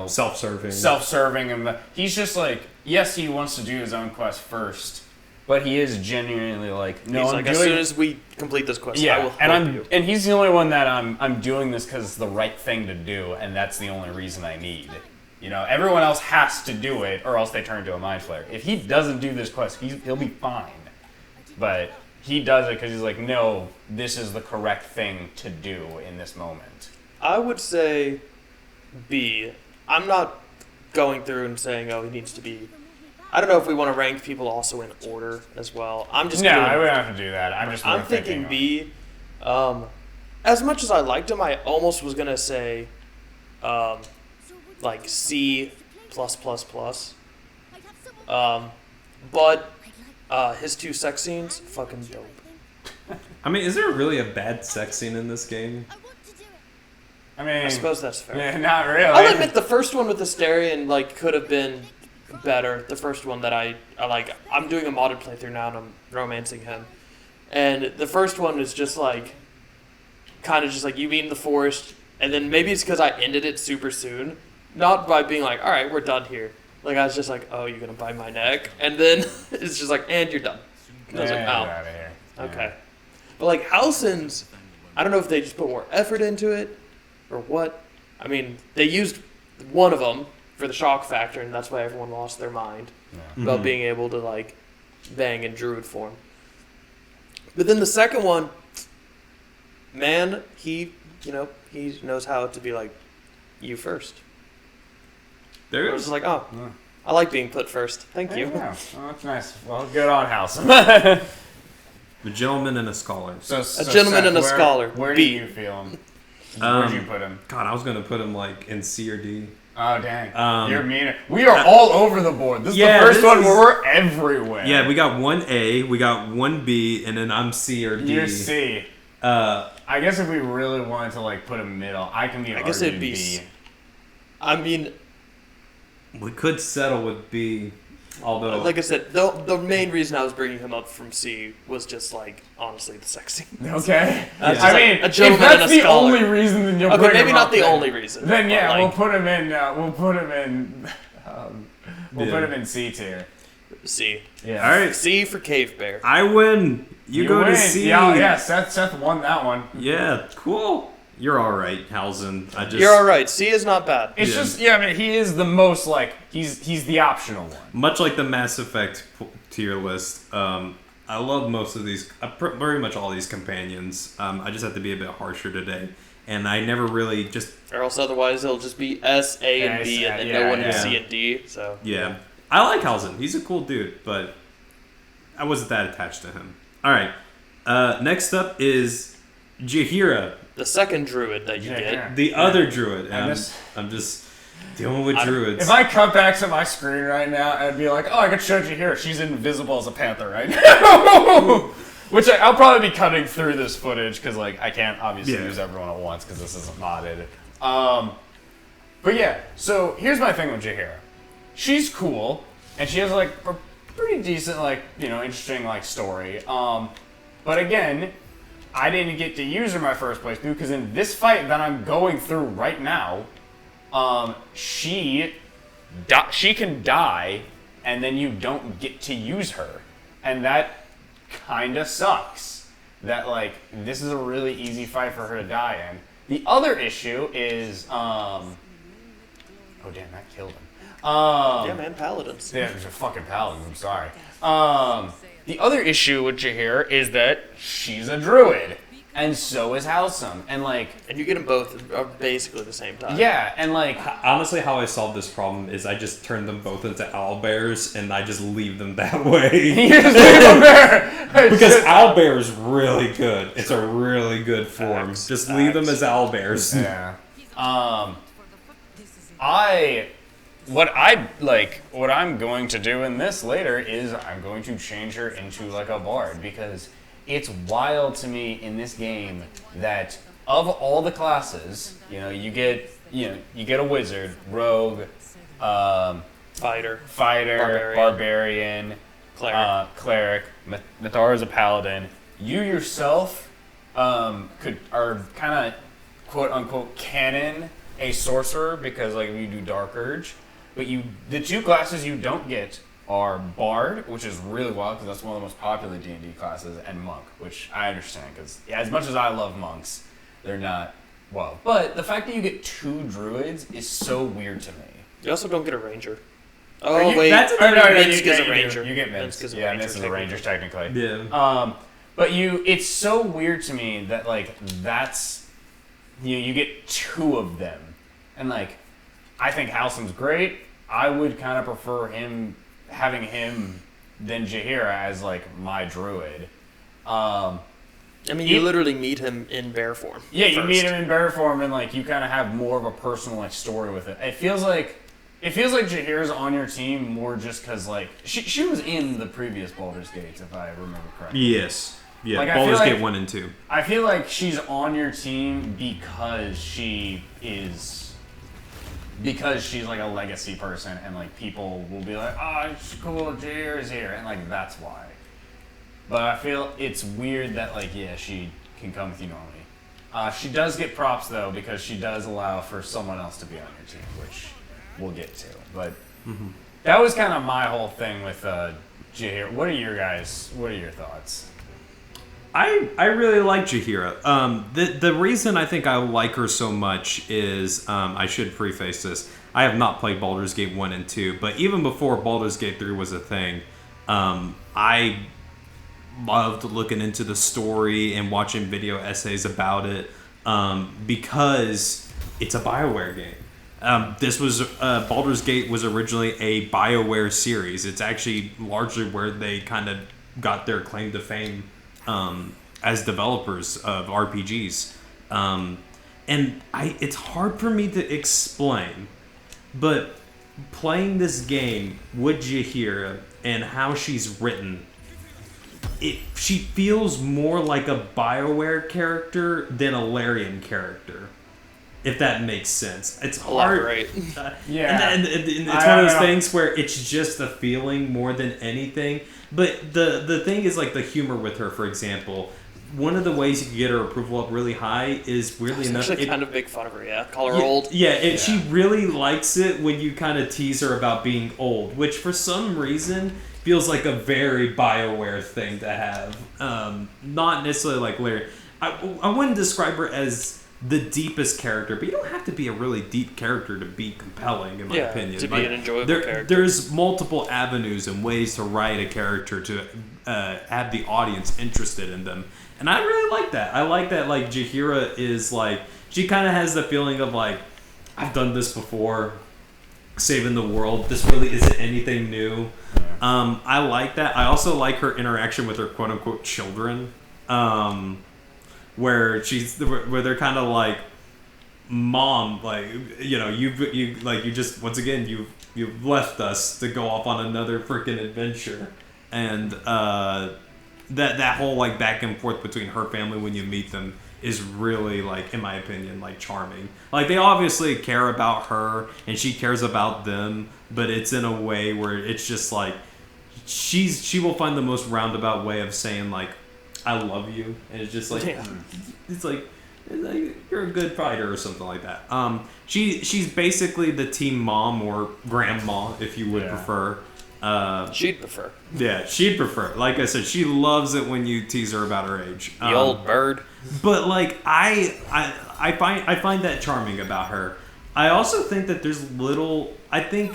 self-serving, and he's just yes, he wants to do his own quest first. But he is genuinely no. He's as soon as we complete this quest, I will help you. And he's the only one that I'm doing this because it's the right thing to do, and that's the only reason I need. Everyone else has to do it, or else they turn into a mind flayer. If he doesn't do this quest, he'll be fine. But he does it because he's no, this is the correct thing to do in this moment. I would say B. I'm not going through and saying, he needs to be. I don't know if we want to rank people also in order as well. I wouldn't have to do that. I'm thinking B. As much as I liked him, I almost was gonna say, C plus. But his two sex scenes, fucking dope. I mean, is there really a bad sex scene in this game? I mean, I suppose that's fair. Yeah, not really. I'll admit the first one with Asterion could have been better. The first one that I like. I'm doing a modded playthrough now and I'm romancing him, and the first one is just kind of just you meet in the forest, and then maybe it's because I ended it super soon, not by being all right, we're done here. I was just oh, you're gonna bite my neck, and then it's just and you're done. And I was out of here. Okay. Yeah. But like Halsin's, I don't know if they just put more effort into it or what. I mean, they used one of them for the shock factor, and that's why everyone lost their mind about being able to like bang in druid form. But then the second one, man, he knows how to be like, you first. There is like, oh, I like being put first. Thank you. Oh, that's nice. Well, good on House. A gentleman and a scholar. So gentleman Seth, and a scholar. Where do you feel him? Where'd you put him? God, I was gonna put him like in C or D. Oh dang! You're mean. We are all over the board. This is the first one where we're everywhere. Yeah, we got 1A, we got 1B, and then I'm C or D. You're C. I guess if we really wanted to like put a middle, I guess it'd be B. I mean, we could settle with B, although, like I said, the main reason I was bringing him up from C was just like honestly the sex scene. Okay, I mean, if that's the only reason, then you'll bring maybe him not up the only reason. Then yeah, like, we'll put him in. We'll put him in C tier. C. Yeah. All right. C for Cave Bear. I win. You go win. to C. Yeah. Seth won that one. Yeah. Cool. You're all right, Halsin. You're all right. C is not bad. It's just I mean, he is the most like he's the optional one. Much like the Mass Effect tier list. I love most of these, very much all these companions. I just have to be a bit harsher today, and I never really just. Or else otherwise it'll just be S, A, and B, and then no one in C and D. So yeah, I like Halsin. He's a cool dude, but I wasn't that attached to him. All right, next up is Jaheira. The second druid that you get. The other druid. And I'm just dealing with druids. If I cut back to my screen right now, I'd be like, oh, I could show you here. She's invisible as a panther right now. Which I'll probably be cutting through this footage because like I can't obviously use everyone at once because this isn't modded. But yeah, so here's my thing with Jaheira. She's cool, and she has like a pretty decent like, interesting like story. But again, I didn't get to use her my first playthrough because in this fight that I'm going through right now, she can die, and then you don't get to use her, and that kind of sucks. That like this is a really easy fight for her to die in. The other issue is, oh damn, that killed him. Yeah, man, paladins. Yeah, they're fucking paladins. I'm sorry. The other issue with Jaheira is that she's a druid, and so is Halsin, and you get them both basically the same time. Yeah, and honestly, how I solved this problem is I just turned them both into owlbears, and I just leave them that way. You just leave them there because owlbear is really good. It's a really good form. Just leave them as owlbears. Yeah. What I'm going to do in this later is I'm going to change her into like a bard because it's wild to me in this game that of all the classes, you get a wizard, rogue, fighter, barbarian, cleric. Mithara is a paladin. You yourself are kind of quote unquote canon a sorcerer because like you do Dark Urge. But the two classes you don't get are Bard, which is really wild because that's one of the most popular D&D classes, and Monk, which I understand because as much as I love monks, they're not well. But the fact that you get two druids is so weird to me. You also don't get a ranger. Oh wait, Minsk is a ranger. You get Minsk. Yeah, Minsk is a ranger technically. Yeah. But it's so weird to me that like that's you get two of them, and like I think Halsin's great. I would kind of prefer having him than Jaheira as like my druid. I mean, you literally meet him in bear form. Yeah, you meet him in bear form, and like you kind of have more of a personal like story with it. It feels like Jaheira's on your team more just because like she was in the previous Baldur's Gates, if I remember correctly. Yes. Yeah, like, Baldur's Gate 1 and 2. I feel like she's on your team because she's like a legacy person, and like people will be like, oh, it's cool, Jaheira's here, and like that's why. But I feel it's weird that like she can come with you normally. She does get props though because she does allow for someone else to be on your team, which we'll get to. But that was kind of my whole thing with Jaheira. What are your thoughts? I really like Jaheira. The reason I think I like her so much is I should preface this. I have not played Baldur's Gate 1 and 2, but even before Baldur's Gate 3 was a thing, I loved looking into the story and watching video essays about it because it's a BioWare game. This was Baldur's Gate was originally a BioWare series. It's actually largely where they kind of got their claim to fame as developers of RPGs. It's hard for me to explain, but playing this game with Jaheira and how she's written, she feels more like a BioWare character than a Larian character. If that makes sense. It's hard. Right. Yeah. And it's one of those things where it's just a feeling more than anything. But the thing is, like, the humor with her, for example, one of the ways you can get her approval up really high is, weirdly enough... actually kind of make fun of her, yeah. Call her old. Yeah, she really likes it when you kind of tease her about being old, which for some reason feels like a very BioWare thing to have. Not necessarily like Larry. I wouldn't describe her as the deepest character, but you don't have to be a really deep character to be compelling, in my opinion. To be an enjoyable character. There's multiple avenues and ways to write a character to have the audience interested in them. And I really like that. I like that, like, Jaheira is, like, she kind of has the feeling of, like, I've done this before, saving the world. This really isn't anything new. I like that. I also like her interaction with her quote-unquote children. Where they're kind of like, Mom, like, you know, you just, once again, you've left us to go off on another freaking adventure, and that whole, like, back and forth between her family when you meet them is really, like, in my opinion, like, charming. Like, they obviously care about her and she cares about them, but it's in a way where it's just like she will find the most roundabout way of saying, like, I love you, and it's just like, it's like you're a good fighter or something like that. She's basically the team mom or grandma, if you would prefer. She'd prefer. Yeah, she'd prefer. Like I said, she loves it when you tease her about her age. The old bird. But, like, I find that charming about her. I also think that there's little. I think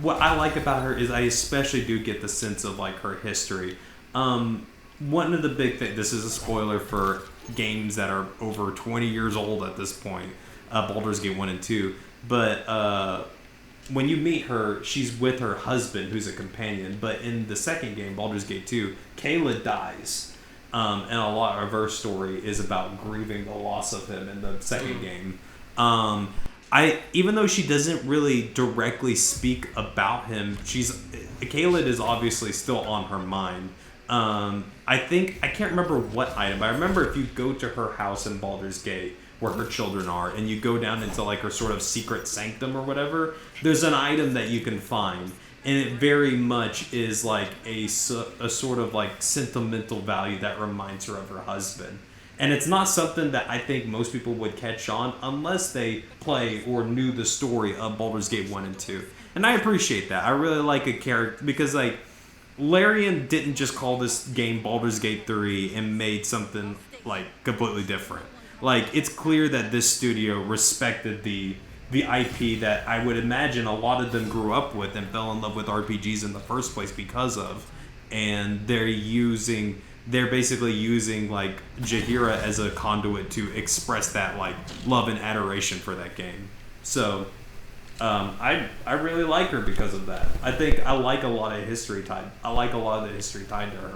what I like about her is I especially do get the sense of, like, her history. One of the big things, this is a spoiler for games that are over 20 years old at this point, Baldur's Gate 1 and 2, but when you meet her, she's with her husband, who's a companion, but in the second game, Baldur's Gate 2, Kayla dies, and a lot of her story is about grieving the loss of him in the second game. Even though she doesn't really directly speak about him, Kayla is obviously still on her mind. I can't remember what item, but I remember if you go to her house in Baldur's Gate, where her children are, and you go down into, like, her sort of secret sanctum or whatever, there's an item that you can find, and it very much is, like, a sort of, like, sentimental value that reminds her of her husband. And it's not something that I think most people would catch on unless they play or knew the story of Baldur's Gate 1 and 2. And I appreciate that. I really like a character, because, like, Larian didn't just call this game Baldur's Gate 3 and made something, like, completely different. Like, it's clear that this studio respected the IP that I would imagine a lot of them grew up with and fell in love with RPGs in the first place because of. And they're basically using, like, Jaheira as a conduit to express that, like, love and adoration for that game. So I really like her because of that. I think I like a lot of the history tied to her.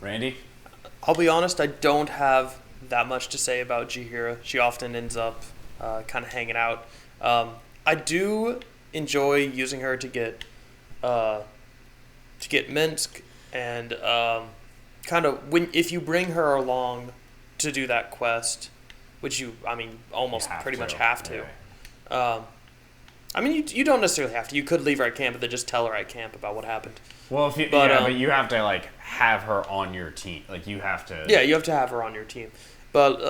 Randy? I'll be honest, I don't have that much to say about Jaheira. She often ends up kind of hanging out. I do enjoy using her to get Minsk, and kind of if you bring her along to do that quest, which you almost pretty much have to. You don't necessarily have to. You could leave her at camp and then just tell her at camp about what happened. Well, but you have to, like, have her on your team. Like, you have to. Yeah, you have to have her on your team. But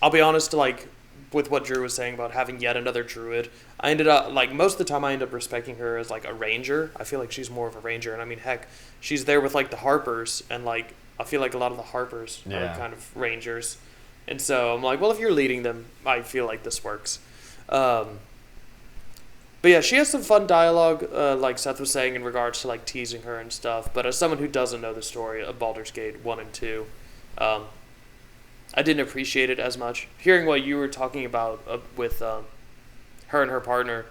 I'll be honest. Like, with what Drew was saying about having yet another druid, I ended up, like, most of the time I end up respecting her as, like, a ranger. I feel like she's more of a ranger. And, I mean, heck, she's there with, like, the Harpers. And, like, I feel like a lot of the Harpers are kind of rangers. And so I'm like, well, if you're leading them, I feel like this works. But, yeah, she has some fun dialogue, like Seth was saying, in regards to, like, teasing her and stuff. But as someone who doesn't know the story of Baldur's Gate 1 and 2, I didn't appreciate it as much. Hearing what you were talking about with her and her partner,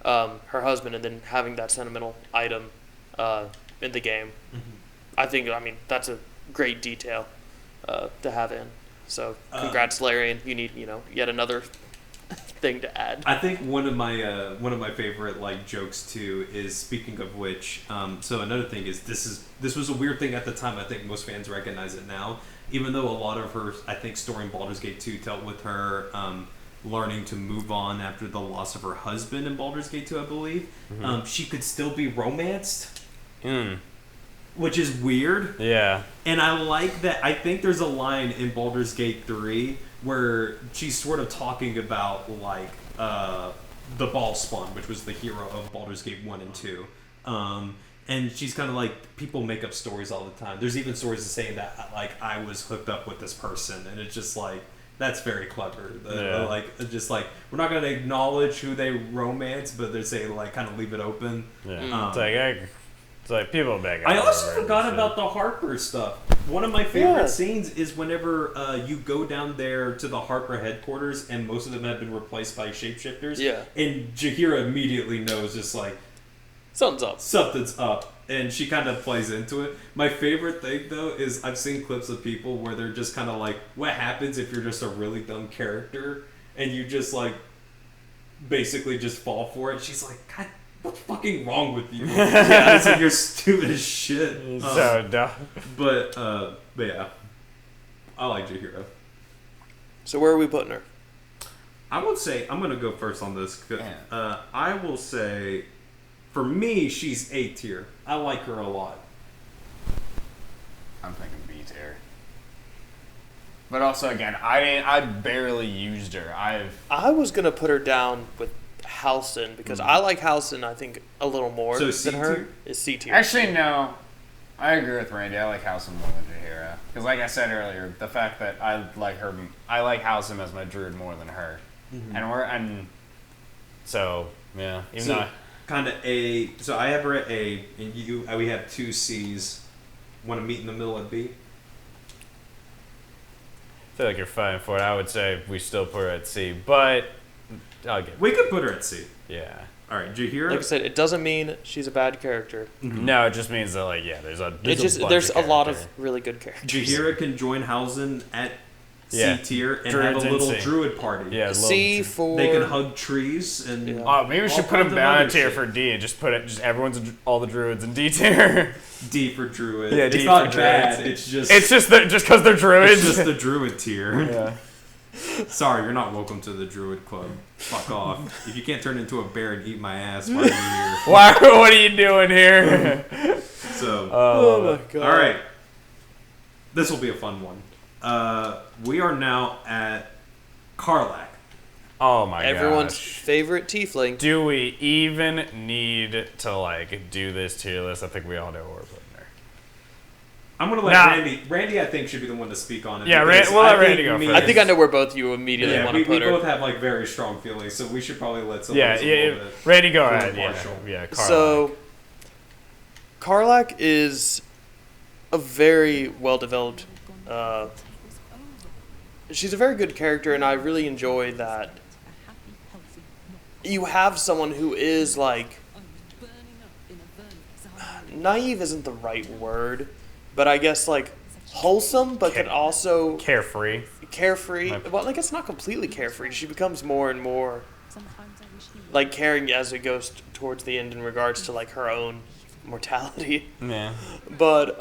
her husband, and then having that sentimental item in the game, I mean, that's a great detail to have in. So, congrats, Larian. You need, yet another thing to add. I think one of my favorite like jokes too is, speaking of which, so another thing is this was a weird thing at the time. I think most fans recognize it now. Even though a lot of her, I think, story in Baldur's Gate 2 dealt with her learning to move on after the loss of her husband in Baldur's Gate 2, I believe, she could still be romanced, which is weird. Yeah. And I like that. I think there's a line in Baldur's Gate 3 where she's sort of talking about, like, the Ballspawn, which was the hero of Baldur's Gate 1 and 2. And she's kind of like, people make up stories all the time. There's even stories saying that, like, I was hooked up with this person. And it's just like, that's very clever. Like, just like, we're not going to acknowledge who they romance, but they're saying, like, kind of leave it open. Yeah. It's like people beg. I also forgot about the Harper stuff. One of my favorite scenes is whenever you go down there to the Harper headquarters, and most of them have been replaced by shapeshifters. Yeah. And Jaheira immediately knows, just like, something's up, and she kind of plays into it. My favorite thing, though, is I've seen clips of people where they're just kind of like, what happens if you're just a really dumb character, and you just, like, basically just fall for it? She's like, God, what's fucking wrong with you? It's like, you're stupid as shit. So dumb. But yeah, I like Jaheira. So where are we putting her? I would say, I'm going to go first on this. I will say, for me, she's A tier. I like her a lot. I'm thinking B tier. But also, again, I barely used her. I was gonna put her down with Halsin because I like Halsin, I think, a little more than her. Is C tier. Actually, no. I agree with Randy. I like Halsin more than Jaheira. Because, like I said earlier, the fact that I like Halsin as my druid more than her. And so, yeah. Even though kind of A. So I have her at A, and we have 2 C's. Want to meet in the middle at B? I feel like you're fighting for it. I would say we still put her at C, but I'll get. We could put her at C. Yeah. All right, Jaheira. Like I said, it doesn't mean she's a bad character. No, it just means that, like, yeah, there's a lot of really good characters. Jaheira can join Halsin at C tier and have a little druid party. Yeah, C for they can hug trees and. Maybe we should put them down a tier for D and just put it. Just all the druids in D tier. D for druid. Yeah, it's not bad. It's just because they're druids. It's just the druid tier. Yeah. Sorry, you're not welcome to the druid club. Fuck off. If you can't turn into a bear and eat my ass, why are you here? What are you doing here? So. Oh my god. All right. This will be a fun one. We are now at Karlach. Oh my god. Everyone's favorite tiefling. Do we even need to, like, do this tier list? I think we all know where we're putting her. I'm going to let Randy. Randy, I think, should be the one to speak on it. Yeah, we'll let Randy go first. I think I know where both you immediately want to put her. We both have, like, very strong feelings, so we should probably let someone else a little bit. Randy, go ahead. Yeah, Karlach. So, Karlach is a very well-developed... she's a very good character, and I really enjoy that you have someone who is, like, naive isn't the right word, but I guess, like, wholesome, but can also... Carefree. Well, like, it's not completely carefree. She becomes more and more, like, caring as it goes towards the end in regards to, like, her own mortality. Yeah. But,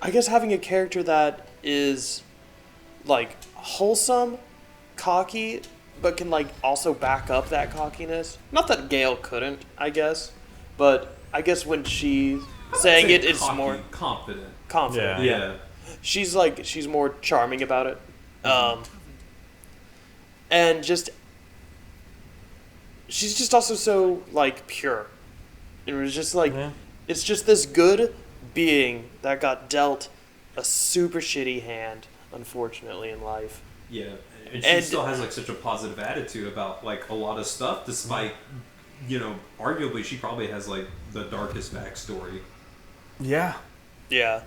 I guess having a character that is, like, wholesome, cocky, but can, like, also back up that cockiness. Not that Gale couldn't, I guess, but I guess when she's saying it, it's more confident. Yeah. She's more charming about it. And just she's just also so like pure. It was just like it's just this good being that got dealt a super shitty hand, unfortunately, in life. Yeah, and she still has like such a positive attitude about like a lot of stuff, despite arguably she probably has like the darkest backstory. Yeah. Yeah.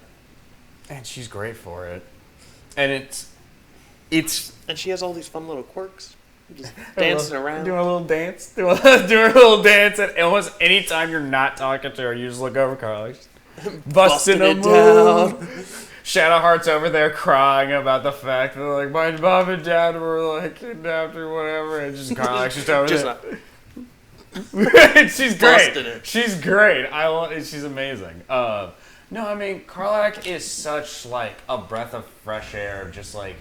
And she's great for it. And it's and she has all these fun little quirks. Just dancing around. Doing a little dance. Doing a little dance. And almost any time you're not talking to her, you just look over Carla. Busting a move. Down. Shadowheart's over there crying about the fact that like my mom and dad were like kidnapped or whatever. And just Carla, she's over there. She's great. She's great. She's amazing. No, I mean, Karlach is such, like, a breath of fresh air, just, like,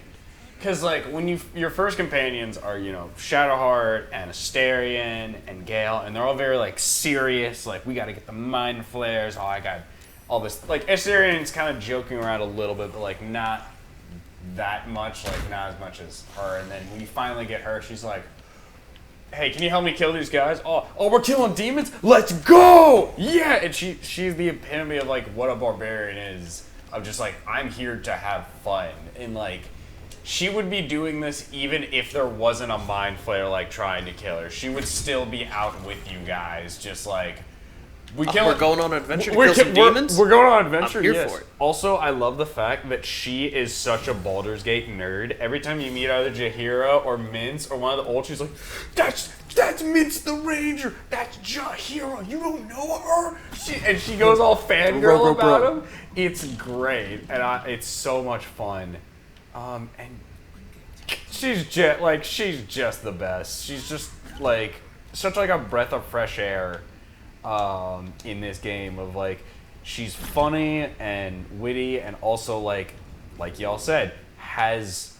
because, like, when your first companions are, Shadowheart and Asterion and Gale, and they're all very, like, serious, like, we got to get the mind flares, I got all this, like, Asterion's kind of joking around a little bit, but, like, not that much, like, not as much as her, and then when you finally get her, she's like, hey, can you help me kill these guys? Oh, we're killing demons? Let's go! Yeah! And she's the epitome of, like, what a barbarian is. Of just, like, I'm here to have fun. And, like, she would be doing this even if there wasn't a mind flayer, like, trying to kill her. She would still be out with you guys, just, like... We're going on an adventure to kill some demons? We're going on an adventure, I'm here for it. Also, I love the fact that she is such a Baldur's Gate nerd. Every time you meet either Jaheira or Mince or one of the old, she's like, that's Mince the Ranger. That's Jaheira. You don't know her? She goes all fangirl about him. It's great. And it's so much fun. And she's just the best. She's just, like, such, like, a breath of fresh air. In this game of like she's funny and witty and also like y'all said has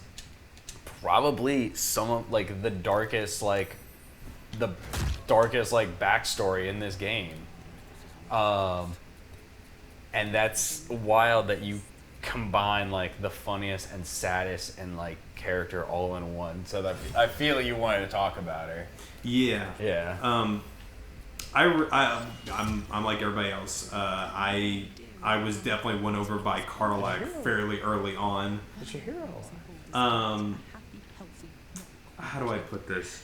probably some of like the darkest backstory in this game, and that's wild that you combine like the funniest and saddest and like character all in one. So that I feel like you wanted to talk about her. Yeah. I'm like everybody else. I was definitely won over by Karlach fairly early on. What's your hero? How do I put this?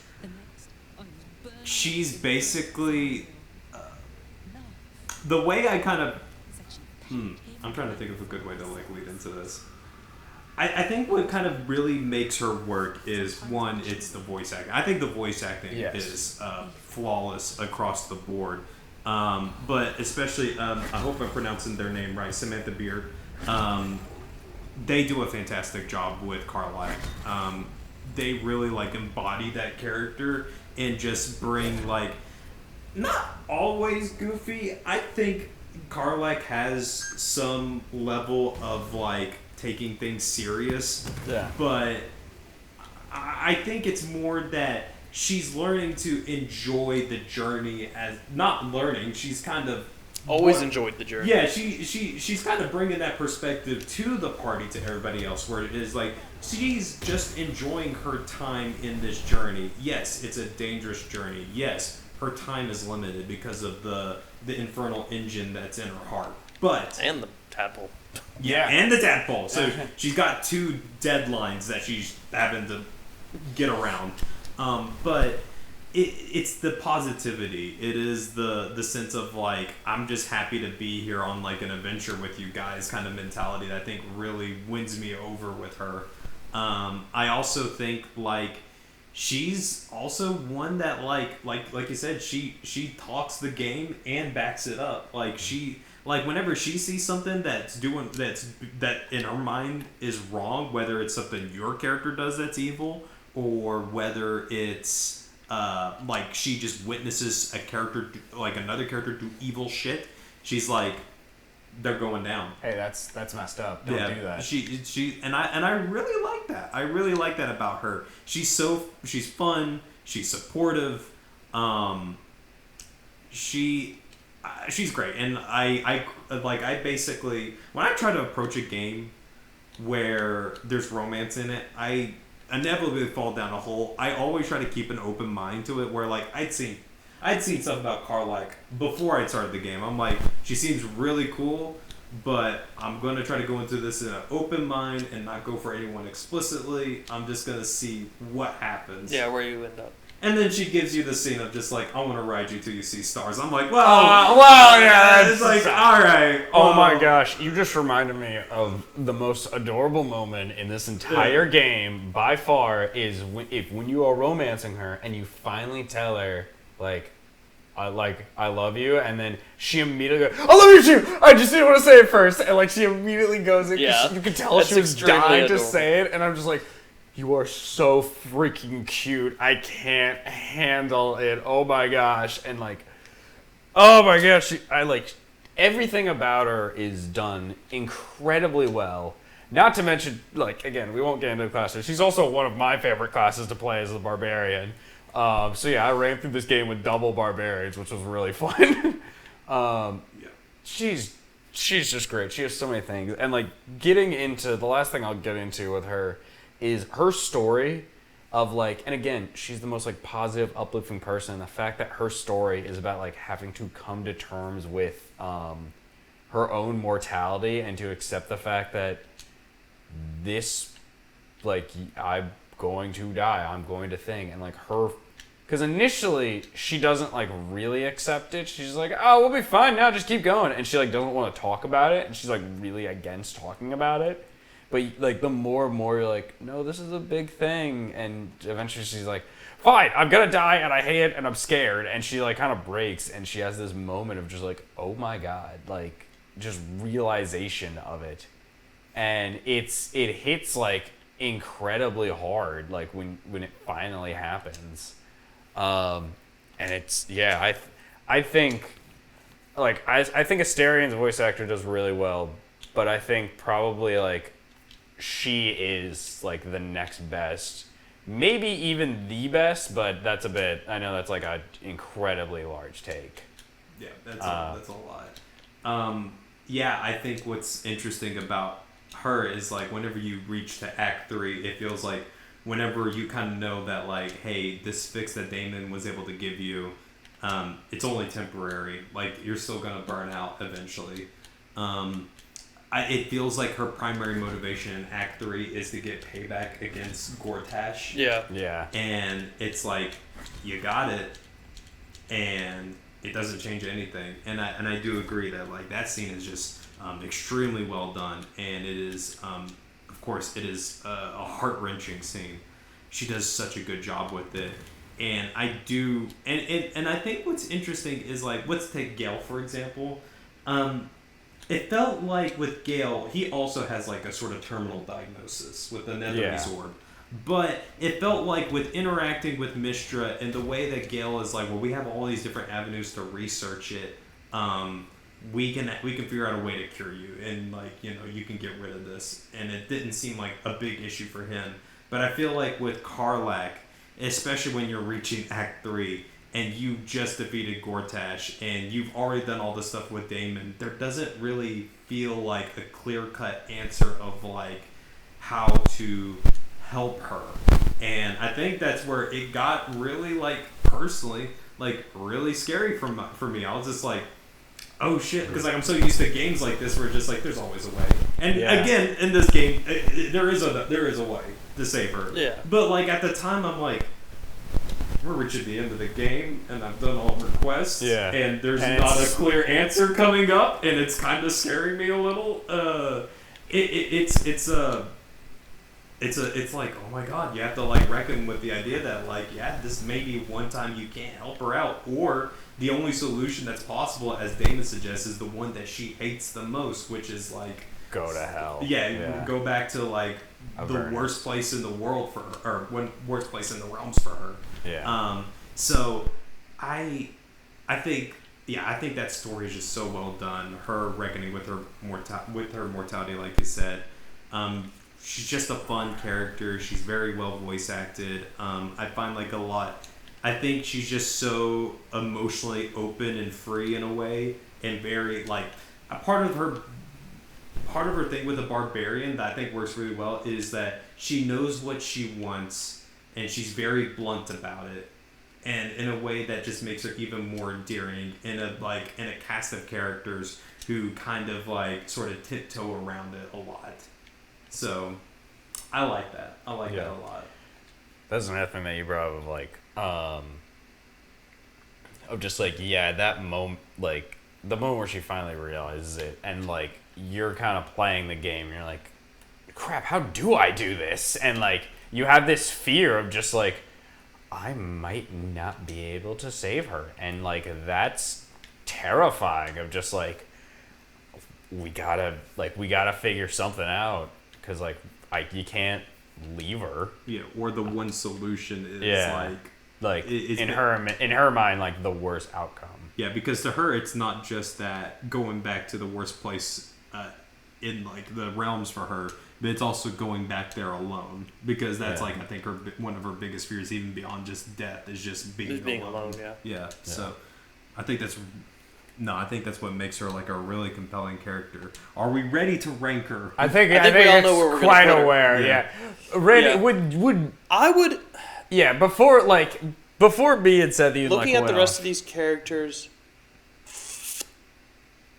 She's basically the way I kind of. I'm trying to think of a good way to like lead into this. I think what kind of really makes her work is, one, it's the voice acting. I think the voice acting is flawless across the board. But especially, I hope I'm pronouncing their name right, Samantha Beard. They do a fantastic job with Karlach. They really like embody that character and just bring like, not always goofy. I think Karlach has some level of like taking things serious, but I think it's more that she's learning to enjoy the journey as not learning. She's kind of always enjoyed the journey. Yeah, she's kind of bringing that perspective to the party to everybody else, where it is like she's just enjoying her time in this journey. Yes, it's a dangerous journey. Yes, her time is limited because of the infernal engine that's in her heart, but and the tadpole. Yeah, and the tadpole. So she's got two deadlines that she's having to get around. But it's the positivity. It is the sense of like, I'm just happy to be here on like an adventure with you guys kind of mentality that I think really wins me over with her. I also think like she's also one that like you said, she talks the game and backs it up. Like whenever she sees something that in her mind is wrong, whether it's something your character does that's evil, or whether it's like she just witnesses like another character do evil shit, she's like, they're going down. Hey, that's messed up. Don't do that. She and I really like that. I really like that about her. She's fun. She's supportive. She's great, and I basically, when I try to approach a game, where there's romance in it, I inevitably fall down a hole. I always try to keep an open mind to it, where like I'd seen stuff about Karlach before I started the game. I'm like, she seems really cool, but I'm going to try to go into this in an open mind and not go for anyone explicitly. I'm just going to see what happens. Yeah, where you end up. And then she gives you the scene of just like, I want to ride you till you see stars. I'm like, yeah. It's like, all right. Oh my gosh, you just reminded me of the most adorable moment in this entire game by far is when you are romancing her and you finally tell her, I love you, and then she immediately goes, I love you too! I just didn't want to say it first. And like she immediately goes in, you could tell she was dying to say it, and I'm just like, you are so freaking cute. I can't handle it. Oh my gosh. And like, oh my gosh. Everything about her is done incredibly well. Not to mention, like, again, we won't get into the classes. She's also one of my favorite classes to play as a barbarian. So yeah, I ran through this game with double barbarians, which was really fun. She's just great. She has so many things. And like, getting into, the last thing I'll get into with her is her story of like, and again, she's the most like positive, uplifting person. The fact that her story is about like having to come to terms with her own mortality and to accept the fact that this, like, I'm going to die, I'm going to thing, and like her, because initially she doesn't like really accept it. She's like, oh, we'll be fine now, just keep going, and she like doesn't want to talk about it, and she's like really against talking about it. But like the more and more you're like, no, this is a big thing, and eventually she's like, fine, I'm gonna die, and I hate it, and I'm scared, and she like kind of breaks, and she has this moment of just like, oh my god, like just realization of it, and it hits like incredibly hard, like when it finally happens, and it's I think like I think Astarion's voice actor does really well, but I think probably like she is like the next best, maybe even the best, but that's I know that's like an incredibly large take. Yeah, that's a lot. Yeah, I think what's interesting about her is like whenever you reach to Act 3, it feels like whenever you kind of know that like, hey, this fix that Damon was able to give you, it's only temporary. Like you're still gonna burn out eventually. It feels like her primary motivation in Act 3 is to get payback against Gortash. Yeah. And it's like, you got it, and it doesn't change anything. And I do agree that like that scene is just extremely well done, and it is, of course, it is a heart-wrenching scene. She does such a good job with it. And I do, and I think what's interesting is like, let's take Gale, for example. It felt like with Gale, he also has like a sort of terminal diagnosis with the Netherese orb. But it felt like with interacting with Mystra and the way that Gale is like, well, we have all these different avenues to research it. We can figure out a way to cure you, and like, you know, you can get rid of this. And it didn't seem like a big issue for him. But I feel like with Karlach, especially when you're reaching Act 3, and you just defeated Gortash, and you've already done all this stuff with Damon, there doesn't really feel like a clear-cut answer of like how to help her. And I think that's where it got really, like, personally, like, really scary for me. I was just like, oh shit, because like I'm so used to games like this where it's just like there's always a way. And again, in this game, there is a way to save her. Yeah. But like at the time, I'm like, we're reaching the end of the game, and I've done all the quests, and there's not a clear answer coming up, and it's kind of scaring me a little. It's like, oh my god, you have to like reckon with the idea that like, yeah, this may be one time you can't help her out, or the only solution that's possible, as Damon suggests, is the one that she hates the most, which is like, go to hell. Yeah. Go back to like the worst place in the world for her, or worst place in the realms for her. Yeah. So I think that story is just so well done. Her reckoning with her mortality, like you said. She's just a fun character. She's very well voice acted. I find like a lot. I think she's just so emotionally open and free in a way, and very like a part of her. part of her thing with a barbarian that I think works really well is that she knows what she wants and she's very blunt about it, and in a way that just makes her even more endearing in a cast of characters who kind of like sort of tiptoe around it a lot. So I like that. I like that a lot. That's another thing that you brought up of like of just like that moment, like the moment where she finally realizes it, and like you're kind of playing the game, and you're like, crap, how do I do this? And like you have this fear of just like, I might not be able to save her, and like that's terrifying. Of just like we gotta figure something out, because like you can't leave her. Yeah, or the one solution is like in her mind, like the worst outcome. Yeah, because to her it's not just that going back to the worst place in like the realms for her, but it's also going back there alone, because that's like I think one of her biggest fears, even beyond just death, is just being alone. Yeah. So I think that's what makes her like a really compelling character. Are we ready to rank her? I think we all know where we're quite aware. Yeah. Ready? Would I would. Yeah. Before B had said these. Looking at the rest of these characters,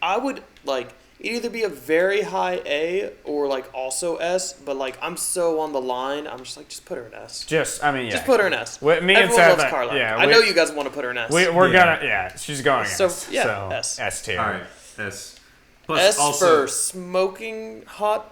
I would like either be a very high A or like also S, but like I'm so on the line, I'm just like, just put her in S. Just put her in S. Me and Seth loves Carla. Yeah, I know you guys want to put her in S. We're gonna, she's going so, S. Yeah, so S. S tier. All right, S. Plus S also, for smoking hot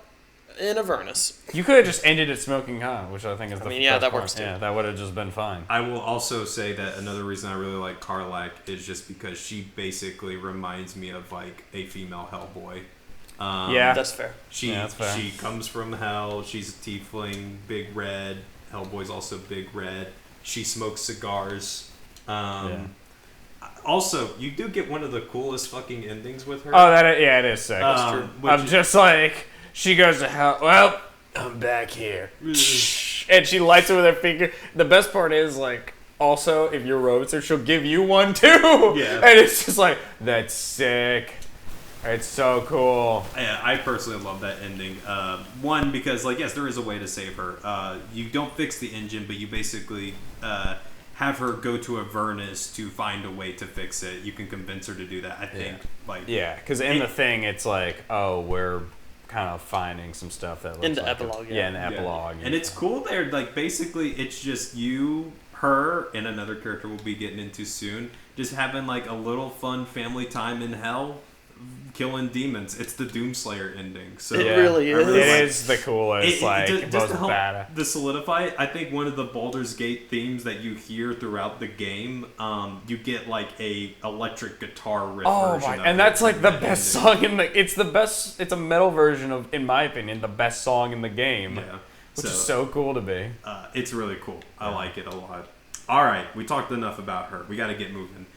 in Avernus. You could have just ended it smoking hot, which I think is that works too. Yeah, that would have just been fine. I will also say that another reason I really like Karlach is just because she basically reminds me of like a female Hellboy. That's fair. That's fair. She comes from hell. She's a tiefling, big red. Hellboy's also big red. She smokes cigars. Also, you do get one of the coolest fucking endings with her. Oh, it is sick. That's true. I'm just like, she goes to hell. Well, I'm back here. And she lights it with her finger. The best part is, like, also, if you're Roadster, she'll give you one too. Yeah. And it's just like, that's sick. It's so cool. Yeah, I personally love that ending. One, because, like, yes, there is a way to save her. You don't fix the engine, but you basically have her go to Avernus to find a way to fix it. You can convince her to do that, I think. Because in the thing, it's like, oh, we're kind of finding some stuff that looks in the epilogue. Yeah, in the epilogue. And it's cool there. Like, basically, it's just you, her, and another character we'll be getting into soon, just having, like, a little fun family time in hell, killing demons. It's the Doomslayer ending. So it really is. It is the coolest. Just to help to solidify it, I think one of the Baldur's Gate themes that you hear throughout the game, you get like a electric guitar riff version of it. And that's like the best song in the. It's the best. It's a metal version of, in my opinion, the best song in the game. Yeah, which is so cool to be. It's really cool. I like it a lot. All right, we talked enough about her. We got to get moving.